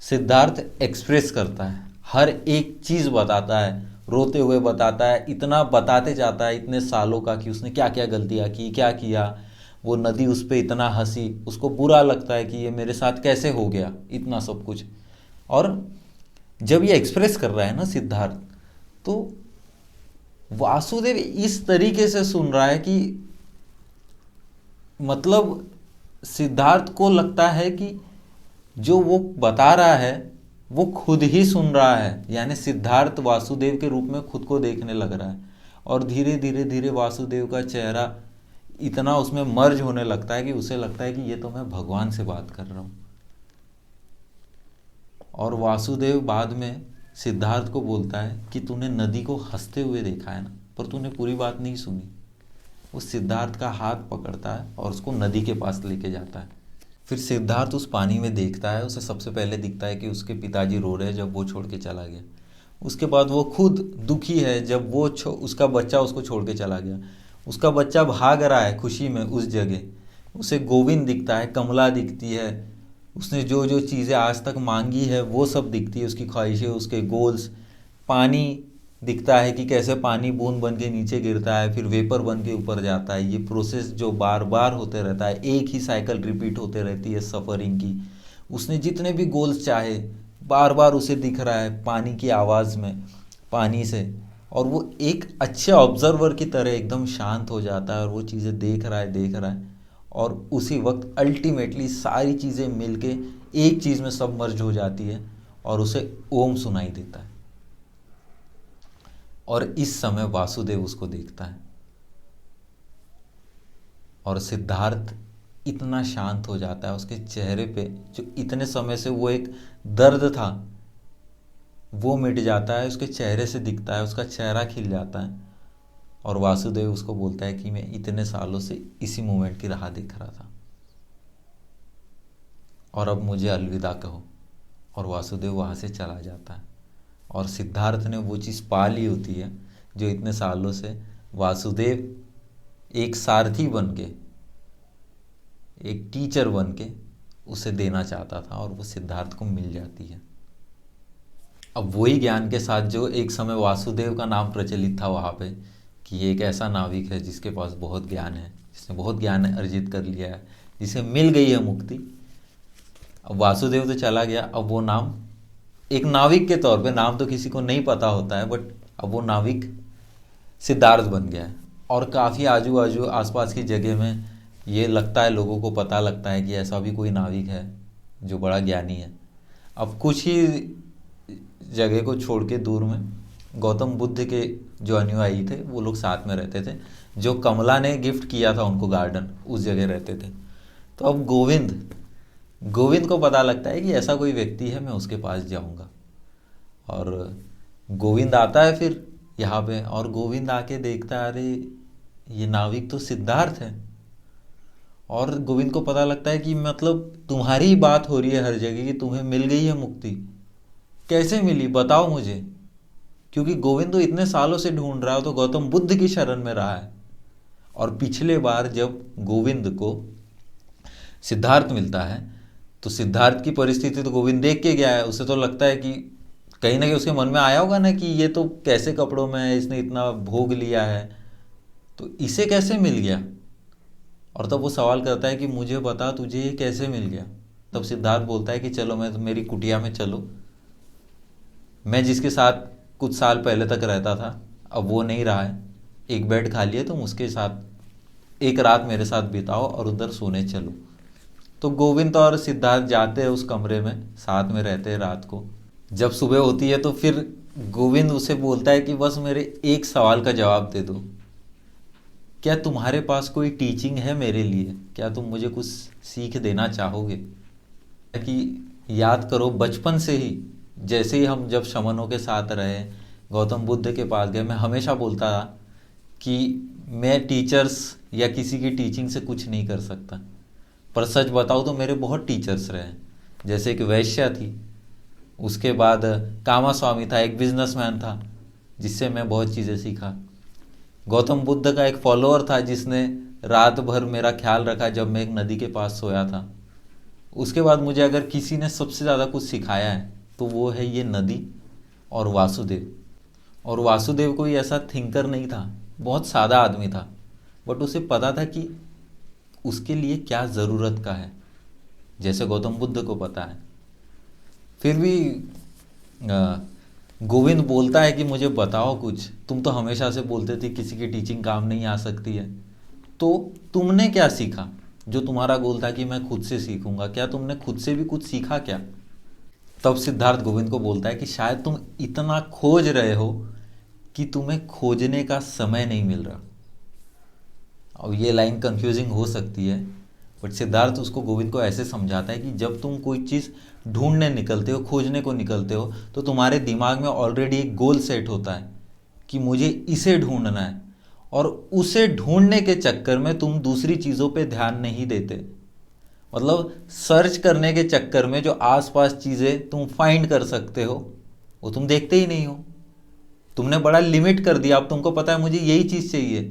सिद्धार्थ एक्सप्रेस करता है, हर एक चीज़ बताता है, रोते हुए बताता है, इतना बताते जाता है इतने सालों का कि उसने क्या क्या गलतियाँ की, क्या किया। वो नदी उस पर इतना हंसी, उसको बुरा लगता है कि ये मेरे साथ कैसे हो गया, इतना सब कुछ। और जब ये एक्सप्रेस कर रहा है ना सिद्धार्थ, तो वासुदेव इस तरीके से सुन रहा है कि मतलब सिद्धार्थ को लगता है कि जो वो बता रहा है वो खुद ही सुन रहा है। यानी सिद्धार्थ वासुदेव के रूप में खुद को देखने लग रहा है। और धीरे धीरे धीरे वासुदेव का चेहरा इतना उसमें मर्ज होने लगता है कि उसे लगता है कि ये तो मैं भगवान से बात कर रहा हूँ। और वासुदेव बाद में सिद्धार्थ को बोलता है कि तूने नदी को हंसते हुए देखा है ना, पर तूने पूरी बात नहीं सुनी। वो सिद्धार्थ का हाथ पकड़ता है और उसको नदी के पास लेके जाता है। फिर सिद्धार्थ उस पानी में देखता है, उसे सबसे पहले दिखता है कि उसके पिताजी रो रहे हैं जब वो छोड़ के चला गया। उसके बाद वो खुद दुखी है जब वो उसका बच्चा उसको छोड़ के चला गया। उसका बच्चा भाग रहा है खुशी में उस जगह। उसे गोविंद दिखता है, कमला दिखती है, उसने जो जो चीज़ें आज तक मांगी है वो सब दिखती है, उसकी ख्वाहिशें, उसके गोल्स। पानी दिखता है कि कैसे पानी बूंद बन के नीचे गिरता है, फिर वेपर बन के ऊपर जाता है। ये प्रोसेस जो बार बार होते रहता है, एक ही साइकिल रिपीट होते रहती है सफ़रिंग की। उसने जितने भी गोल्स चाहे बार बार उसे दिख रहा है पानी की आवाज़ में, पानी से। और वो एक अच्छे ऑब्जर्वर की तरह एकदम शांत हो जाता है और वो चीज़ें देख रहा है, देख रहा है। और उसी वक्त अल्टीमेटली सारी चीज़ें मिलके एक चीज़ में सब मर्ज हो जाती है और उसे ओम सुनाई देता है। और इस समय वासुदेव उसको देखता है और सिद्धार्थ इतना शांत हो जाता है, उसके चेहरे पे जो इतने समय से वो एक दर्द था वो मिट जाता है, उसके चेहरे से दिखता है, उसका चेहरा खिल जाता है। और वासुदेव उसको बोलता है कि मैं इतने सालों से इसी मोमेंट की राह देख रहा था और अब मुझे अलविदा कहो। और वासुदेव वहाँ से चला जाता है और सिद्धार्थ ने वो चीज़ पा ली होती है जो इतने सालों से वासुदेव एक सारथी बन के, एक टीचर बन के उसे देना चाहता था, और वो सिद्धार्थ को मिल जाती है। अब वही ज्ञान के साथ जो एक समय वासुदेव का नाम प्रचलित था वहाँ पे कि ये एक ऐसा नाविक है जिसके पास बहुत ज्ञान है, जिसने बहुत ज्ञान अर्जित कर लिया है, जिसे मिल गई है मुक्ति। अब वासुदेव तो चला गया, अब वो नाम एक नाविक के तौर पे, नाम तो किसी को नहीं पता होता है, बट अब वो नाविक सिद्धार्थ बन गया है। और काफ़ी आजू बाजू आसपास की जगह में ये लगता है, लोगों को पता लगता है कि ऐसा भी कोई नाविक है जो बड़ा ज्ञानी है। अब कुछ ही जगह को छोड़ के दूर में गौतम बुद्ध के जो अनुयायी थे वो लोग साथ में रहते थे, जो कमला ने गिफ्ट किया था उनको गार्डन, उस जगह रहते थे। तो अब गोविंद को पता लगता है कि ऐसा कोई व्यक्ति है, मैं उसके पास जाऊंगा। और गोविंद आता है फिर यहाँ पे, और गोविंद आके देखता है अरे ये नाविक तो सिद्धार्थ है। और गोविंद को पता लगता है कि मतलब तुम्हारी ही बात हो रही है हर जगह कि तुम्हें मिल गई है मुक्ति, कैसे मिली बताओ मुझे। क्योंकि गोविंद तो इतने सालों से ढूंढ रहा है, तो गौतम बुद्ध की शरण में रहा है। और पिछले बार जब गोविंद को सिद्धार्थ मिलता है तो सिद्धार्थ की परिस्थिति तो गोविंद देख के गया है, उसे तो लगता है कि कहीं ना कहीं उसके मन में आया होगा ना कि ये तो कैसे कपड़ों में है, इसने इतना भोग लिया है, तो इसे कैसे मिल गया। और तब वो सवाल करता है कि मुझे बता तुझे ये कैसे मिल गया। तब सिद्धार्थ बोलता है कि चलो मैं मेरी कुटिया में चलो, मैं जिसके साथ कुछ साल पहले तक रहता था अब वो नहीं रहा है, एक बेड खाली है, तुम उसके साथ एक रात मेरे साथ बिताओ और उधर सोने चलो। तो गोविंद और सिद्धार्थ जाते हैं उस कमरे में, साथ में रहते हैं रात को। जब सुबह होती है तो फिर गोविंद उसे बोलता है कि बस मेरे एक सवाल का जवाब दे दो, क्या तुम्हारे पास कोई टीचिंग है मेरे लिए, क्या तुम मुझे कुछ सीख देना चाहोगे। कि याद करो बचपन से ही, जैसे ही हम जब शमनों के साथ रहे, गौतम बुद्ध के पास गए, मैं हमेशा बोलता था कि मैं टीचर्स या किसी की टीचिंग से कुछ नहीं कर सकता, पर सच बताऊँ तो मेरे बहुत टीचर्स रहे। जैसे एक वैश्या थी, उसके बाद कामा स्वामी था, एक बिजनेसमैन था जिससे मैं बहुत चीज़ें सीखा। गौतम बुद्ध का एक फॉलोअर था जिसने रात भर मेरा ख्याल रखा जब मैं एक नदी के पास सोया था। उसके बाद मुझे अगर किसी ने सबसे ज़्यादा कुछ सिखाया है तो वो है ये नदी और वासुदेव। और वासुदेव कोई ऐसा थिंकर नहीं था, बहुत सादा आदमी था, बट उसे पता था कि उसके लिए क्या ज़रूरत का है, जैसे गौतम बुद्ध को पता है। फिर भी गोविंद बोलता है कि मुझे बताओ कुछ, तुम तो हमेशा से बोलते थे किसी की टीचिंग काम नहीं आ सकती है, तो तुमने क्या सीखा जो तुम्हारा गोल था कि मैं खुद से सीखूंगा, क्या तुमने खुद से भी कुछ सीखा क्या। तब सिद्धार्थ गोविंद को बोलता है कि शायद तुम इतना खोज रहे हो कि तुम्हें खोजने का समय नहीं मिल रहा। अब ये लाइन कंफ्यूजिंग हो सकती है, बट सिद्धार्थ उसको गोविंद को ऐसे समझाता है कि जब तुम कोई चीज़ ढूंढने निकलते हो, खोजने को निकलते हो, तो तुम्हारे दिमाग में ऑलरेडी एक गोल सेट होता है कि मुझे इसे ढूंढना है, और उसे ढूंढने के चक्कर में तुम दूसरी चीज़ों पे ध्यान नहीं देते। मतलब सर्च करने के चक्कर में जो आसपास चीज़ें तुम फाइंड कर सकते हो वो तुम देखते ही नहीं हो। तुमने बड़ा लिमिट कर दिया, अब तुमको पता है मुझे यही चीज़ चाहिए,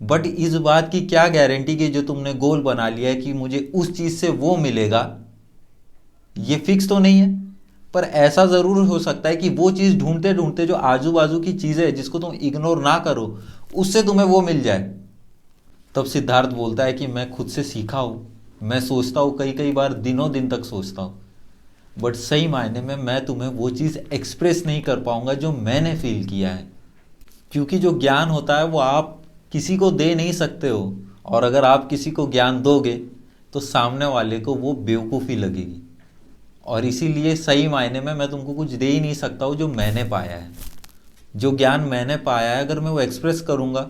बट इस बात की क्या गारंटी कि जो तुमने गोल बना लिया है कि मुझे उस चीज़ से वो मिलेगा, ये फिक्स तो नहीं है। पर ऐसा ज़रूर हो सकता है कि वो चीज़ ढूंढते ढूंढते जो आजू बाजू की चीज़ें है जिसको तुम इग्नोर ना करो, उससे तुम्हें वो मिल जाए। तब सिद्धार्थ बोलता है कि मैं खुद से सीखा हूँ, मैं सोचता हूँ, कई कई बार दिनों दिन तक सोचता हूँ, बट सही मायने में मैं तुम्हें वो चीज़ एक्सप्रेस नहीं कर पाऊंगा जो मैंने फील किया है। क्योंकि जो ज्ञान होता है वो आप किसी को दे नहीं सकते हो, और अगर आप किसी को ज्ञान दोगे तो सामने वाले को वो बेवकूफ़ी लगेगी, और इसीलिए सही मायने में मैं तुमको कुछ दे ही नहीं सकता हूँ जो मैंने पाया है। जो ज्ञान मैंने पाया है अगर मैं वो एक्सप्रेस करूँगा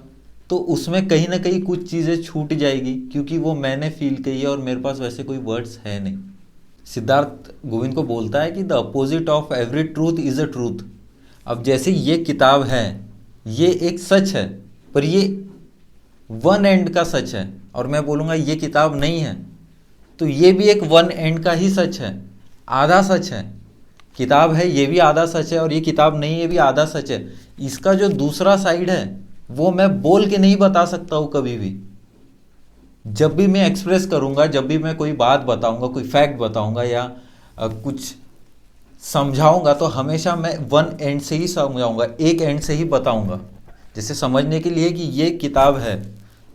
तो उसमें कहीं ना कहीं कुछ चीज़ें छूट जाएगी, क्योंकि वो मैंने फील की है और मेरे पास वैसे कोई वर्ड्स है नहीं। सिद्धार्थ गोविंद को बोलता है कि the opposite of every truth is a truth. अब जैसे ये किताब है, ये एक सच है, पर ये वन एंड का सच है, और मैं बोलूँगा ये किताब नहीं है, तो ये भी एक वन एंड का ही सच है, आधा सच है। किताब है ये भी आधा सच है, और ये किताब नहीं ये भी आधा सच है। इसका जो दूसरा साइड है वो मैं बोल के नहीं बता सकता हूँ कभी भी। जब भी मैं एक्सप्रेस करूँगा, जब भी मैं कोई बात बताऊँगा, कोई फैक्ट बताऊँगा या कुछ समझाऊँगा, तो हमेशा मैं वन एंड से ही समझाऊँगा, एक एंड से ही बताऊँगा। जैसे समझने के लिए कि ये किताब है,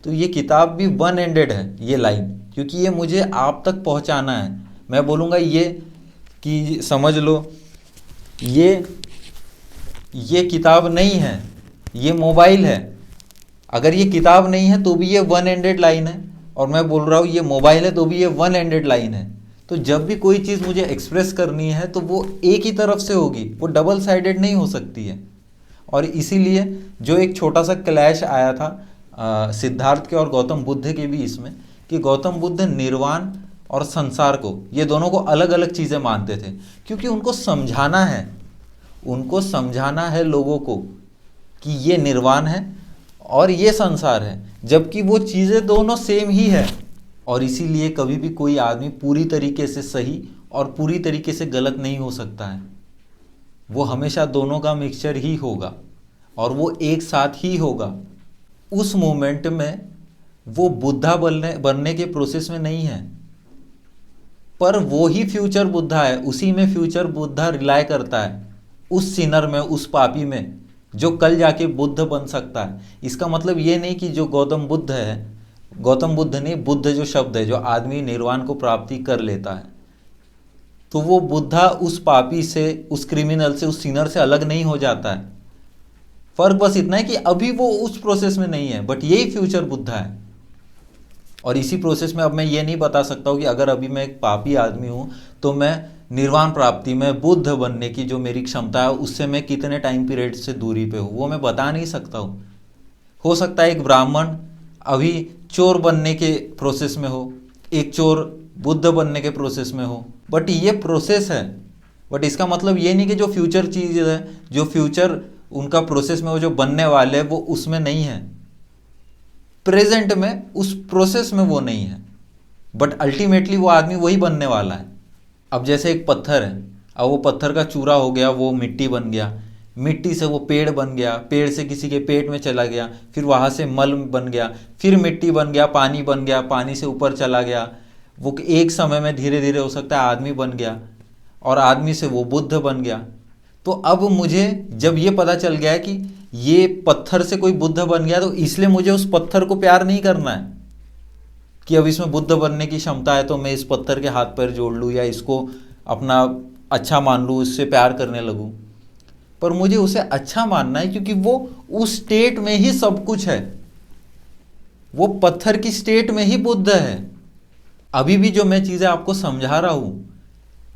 तो ये किताब भी वन एंडेड है ये लाइन, क्योंकि ये मुझे आप तक पहुँचाना है। मैं बोलूँगा ये कि समझ लो ये किताब नहीं है, ये मोबाइल है। अगर ये किताब नहीं है तो भी ये वन एंडेड लाइन है, और मैं बोल रहा हूँ ये मोबाइल है तो भी ये वन एंडेड लाइन है। तो जब भी कोई चीज़ मुझे एक्सप्रेस करनी है तो वो एक ही तरफ से होगी, वो डबल साइडेड नहीं हो सकती है। और इसीलिए जो एक छोटा सा क्लैश आया था सिद्धार्थ के और गौतम बुद्ध के भी इसमें, कि गौतम बुद्ध निर्वाण और संसार को, ये दोनों को अलग अलग चीज़ें मानते थे, क्योंकि उनको समझाना है लोगों को कि ये निर्वाण है और ये संसार है, जबकि वो चीज़ें दोनों सेम ही है। और इसीलिए कभी भी कोई आदमी पूरी तरीके से सही और पूरी तरीके से गलत नहीं हो सकता है। वो हमेशा दोनों का मिक्सचर ही होगा, और वो एक साथ ही होगा। उस मोमेंट में वो बुद्धा बनने के प्रोसेस में नहीं है, पर वो ही फ्यूचर बुद्धा है। उसी में फ्यूचर बुद्धा रिलाय करता है, उस सिनर में, उस पापी में, जो कल जाके बुद्ध बन सकता है। इसका मतलब ये नहीं कि जो गौतम बुद्ध है, गौतम बुद्ध नहीं, बुद्ध जो शब्द है, जो आदमी निर्वाण को प्राप्ति कर लेता है, तो वो बुद्धा उस पापी से, उस क्रिमिनल से, उस सिनर से अलग नहीं हो जाता है। फर्क बस इतना है कि अभी वो उस प्रोसेस में नहीं है, बट यही फ्यूचर बुद्धा है। और इसी प्रोसेस में अब मैं ये नहीं बता सकता हूँ कि अगर अभी मैं एक पापी आदमी हूँ तो मैं निर्वाण प्राप्ति में, बुद्ध बनने की जो मेरी क्षमता है उससे मैं कितने टाइम पीरियड से दूरी पे हूँ, वो मैं बता नहीं सकता हूँ। हो सकता है एक ब्राह्मण अभी चोर बनने के प्रोसेस में हो, एक चोर बुद्ध बनने के प्रोसेस में हो, बट ये प्रोसेस है। बट इसका मतलब ये नहीं कि जो फ्यूचर चीज़ है, जो फ्यूचर उनका प्रोसेस में वो जो बनने वाले हैं वो उसमें नहीं है, प्रेजेंट में उस प्रोसेस में वो नहीं है, बट अल्टीमेटली वो आदमी वही बनने वाला है। अब जैसे एक पत्थर है, अब वो पत्थर का चूरा हो गया, वो मिट्टी बन गया, मिट्टी से वो पेड़ बन गया, पेड़ से किसी के पेट में चला गया, फिर वहाँ से मल बन गया, फिर मिट्टी बन गया, पानी बन गया, पानी से ऊपर चला गया, वो एक समय में धीरे धीरे हो सकता है आदमी बन गया, और आदमी से वो बुद्ध बन गया। तो अब मुझे जब ये पता चल गया कि ये पत्थर से कोई बुद्ध बन गया, तो इसलिए मुझे उस पत्थर को प्यार नहीं करना है कि अब इसमें बुद्ध बनने की क्षमता है तो मैं इस पत्थर के हाथ पैर जोड़ लूँ या इसको अपना अच्छा मान लूँ, इससे प्यार करने लगूँ। पर मुझे उसे अच्छा मानना है क्योंकि वो उस स्टेट में ही सब कुछ है, वो पत्थर की स्टेट में ही बुद्ध है। अभी भी जो मैं चीज़ें आपको समझा रहा हूँ,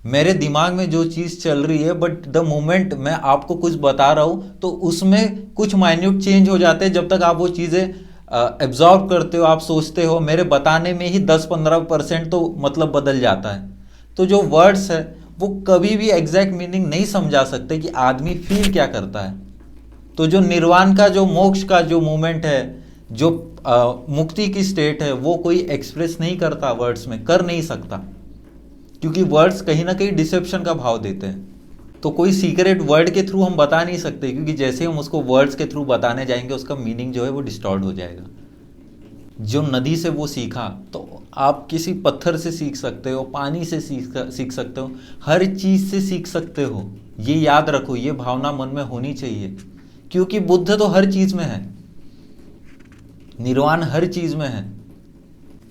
मेरे दिमाग में जो चीज़ चल रही है, बट द मोमेंट मैं आपको कुछ बता रहा हूँ तो उसमें कुछ माइन्यूट चेंज हो जाते हैं। जब तक आप वो चीज़ें एब्जॉर्ब करते हो, आप सोचते हो, मेरे बताने में ही 10-15% तो मतलब बदल जाता है। तो जो वर्ड्स है वो कभी भी एग्जैक्ट मीनिंग नहीं समझा सकते कि आदमी फील क्या करता है। तो जो निर्वाण का, जो मोक्ष का जो मोमेंट है, जो मुक्ति की स्टेट है, वो कोई एक्सप्रेस नहीं करता, वर्ड्स में कर नहीं सकता, क्योंकि वर्ड्स कहीं ना कहीं डिसेप्शन का भाव देते हैं। तो कोई सीक्रेट वर्ड के थ्रू हम बता नहीं सकते, क्योंकि जैसे हम उसको वर्ड्स के थ्रू बताने जाएंगे उसका मीनिंग जो है वो डिस्टॉर्ट हो जाएगा। जो नदी से वो सीखा, तो आप किसी पत्थर से सीख सकते हो, पानी से सीख सकते हो, हर चीज़ से सीख सकते हो। ये याद रखो, ये भावना मन में होनी चाहिए, क्योंकि बुद्ध तो हर चीज़ में है, निर्वाण हर चीज़ में है।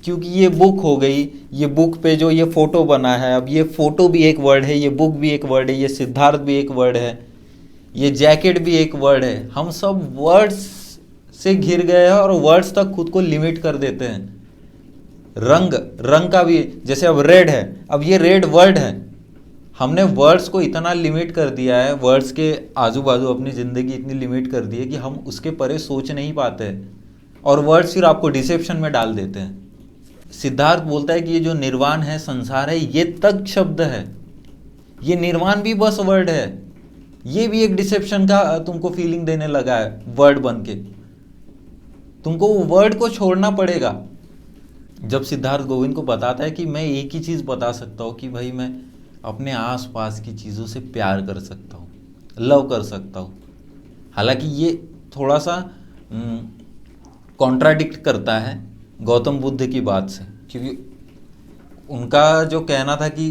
क्योंकि ये बुक हो गई, ये बुक पे जो ये फोटो बना है, अब ये फोटो भी एक वर्ड है, ये बुक भी एक वर्ड है, ये सिद्धार्थ भी एक वर्ड है, ये जैकेट भी एक वर्ड है। हम सब वर्ड्स से घिर गए हैं और वर्ड्स तक खुद को लिमिट कर देते हैं। रंग का भी, जैसे अब रेड है, अब ये रेड वर्ड है, हमने वर्ड्स को इतना लिमिट कर दिया है, वर्ड्स के आजू बाजू अपनी ज़िंदगी इतनी लिमिट कर दी है कि हम उसके परे सोच नहीं पाते, और वर्ड्स फिर आपको डिसेप्शन में डाल देते हैं। सिद्धार्थ बोलता है कि ये जो निर्वाण है, संसार है, ये तक शब्द है, ये निर्वाण भी बस वर्ड है, ये भी एक डिसेप्शन का तुमको फीलिंग देने लगा है वर्ड बन के, तुमको वो वर्ड को छोड़ना पड़ेगा। जब सिद्धार्थ गोविंद को बताता है कि मैं एक ही चीज़ बता सकता हूँ कि भाई मैं अपने आसपास की चीज़ों से प्यार कर सकता हूँ, लव कर सकता हूँ। हालांकि ये थोड़ा सा कॉन्ट्राडिक्ट करता है गौतम बुद्ध की बात से, क्योंकि उनका जो कहना था कि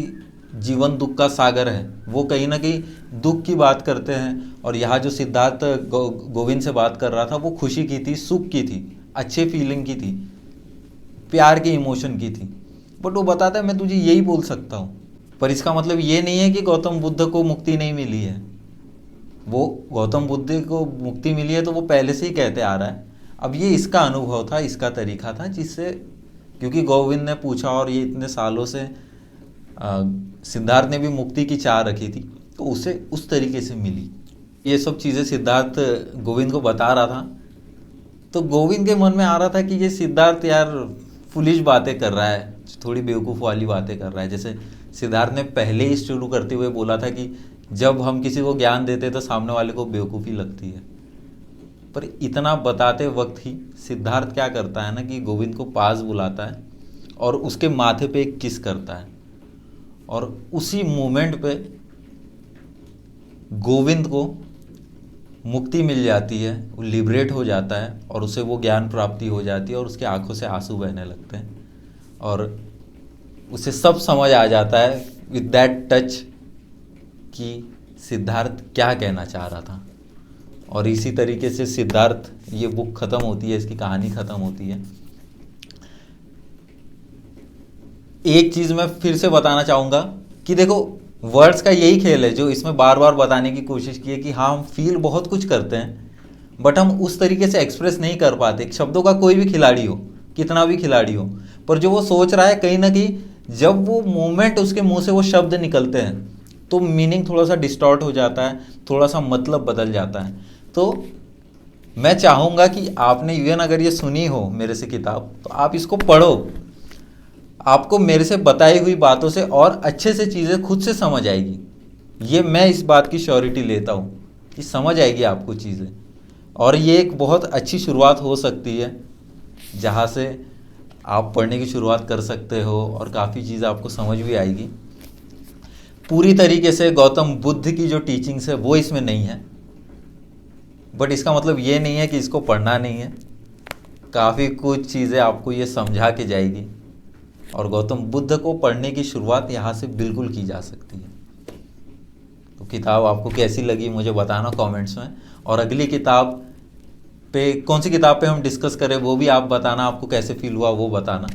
जीवन दुख का सागर है, वो कहीं ना कहीं दुख की बात करते हैं, और यहाँ जो सिद्धार्थ गोविंद से बात कर रहा था वो खुशी की थी, सुख की थी, अच्छे फीलिंग की थी, प्यार के इमोशन की थी। बट वो बताता है मैं तुझे यही बोल सकता हूँ, पर इसका मतलब ये नहीं है कि गौतम बुद्ध को मुक्ति नहीं मिली है। वो गौतम बुद्ध को मुक्ति मिली है तो वो पहले से ही कहते आ रहा है। अब ये इसका अनुभव था, इसका तरीका था, जिससे क्योंकि गोविंद ने पूछा और ये इतने सालों से सिद्धार्थ ने भी मुक्ति की चाह रखी थी, तो उसे उस तरीके से मिली। ये सब चीज़ें सिद्धार्थ गोविंद को बता रहा था, तो गोविंद के मन में आ रहा था कि ये सिद्धार्थ यार फुलिश बातें कर रहा है, थोड़ी बेवकूफ़ वाली बातें कर रहा है। जैसे सिद्धार्थ ने पहले ही शुरू करते हुए बोला था कि जब हम किसी को ज्ञान देते तो सामने वाले को बेवकूफ़ी लगती है। पर इतना बताते वक्त ही सिद्धार्थ क्या करता है ना कि गोविंद को पास बुलाता है और उसके माथे पे एक किस करता है, और उसी मोमेंट पे गोविंद को मुक्ति मिल जाती है, वो लिबरेट हो जाता है और उसे वो ज्ञान प्राप्ति हो जाती है और उसकी आंखों से आंसू बहने लगते हैं, और उसे सब समझ आ जाता है विद दैट टच कि सिद्धार्थ क्या कहना चाह रहा था। और इसी तरीके से सिद्धार्थ, ये बुक ख़त्म होती है, इसकी कहानी ख़त्म होती है। एक चीज़ मैं फिर से बताना चाहूँगा कि देखो वर्ड्स का यही खेल है जो इसमें बार बार बताने की कोशिश की है कि हाँ हम फील बहुत कुछ करते हैं, बट हम उस तरीके से एक्सप्रेस नहीं कर पाते। शब्दों का कोई भी खिलाड़ी हो, कितना भी खिलाड़ी हो, पर जो वो सोच रहा है कहीं ना कहीं जब वो मोमेंट उसके मुंह से वो शब्द निकलते हैं तो मीनिंग थोड़ा सा डिस्टॉर्ट हो जाता है, थोड़ा सा मतलब बदल जाता है। तो मैं चाहूँगा कि आपने इवन अगर ये सुनी हो मेरे से किताब, तो आप इसको पढ़ो, आपको मेरे से बताई हुई बातों से और अच्छे से चीज़ें खुद से समझ आएगी। ये मैं इस बात की श्योरिटी लेता हूँ कि समझ आएगी आपको चीज़ें, और ये एक बहुत अच्छी शुरुआत हो सकती है जहाँ से आप पढ़ने की शुरुआत कर सकते हो और काफ़ी चीज़ें आपको समझ भी आएगी। पूरी तरीके से गौतम बुद्ध की जो टीचिंग्स है वो इसमें नहीं है, बट इसका मतलब ये नहीं है कि इसको पढ़ना नहीं है। काफ़ी कुछ चीज़ें आपको ये समझा के जाएगी, और गौतम बुद्ध को पढ़ने की शुरुआत यहाँ से बिल्कुल की जा सकती है। तो किताब आपको कैसी लगी मुझे बताना कमेंट्स में, और अगली किताब पे कौन सी किताब पे हम डिस्कस करें वो भी आप बताना, आपको कैसे फील हुआ वो बताना।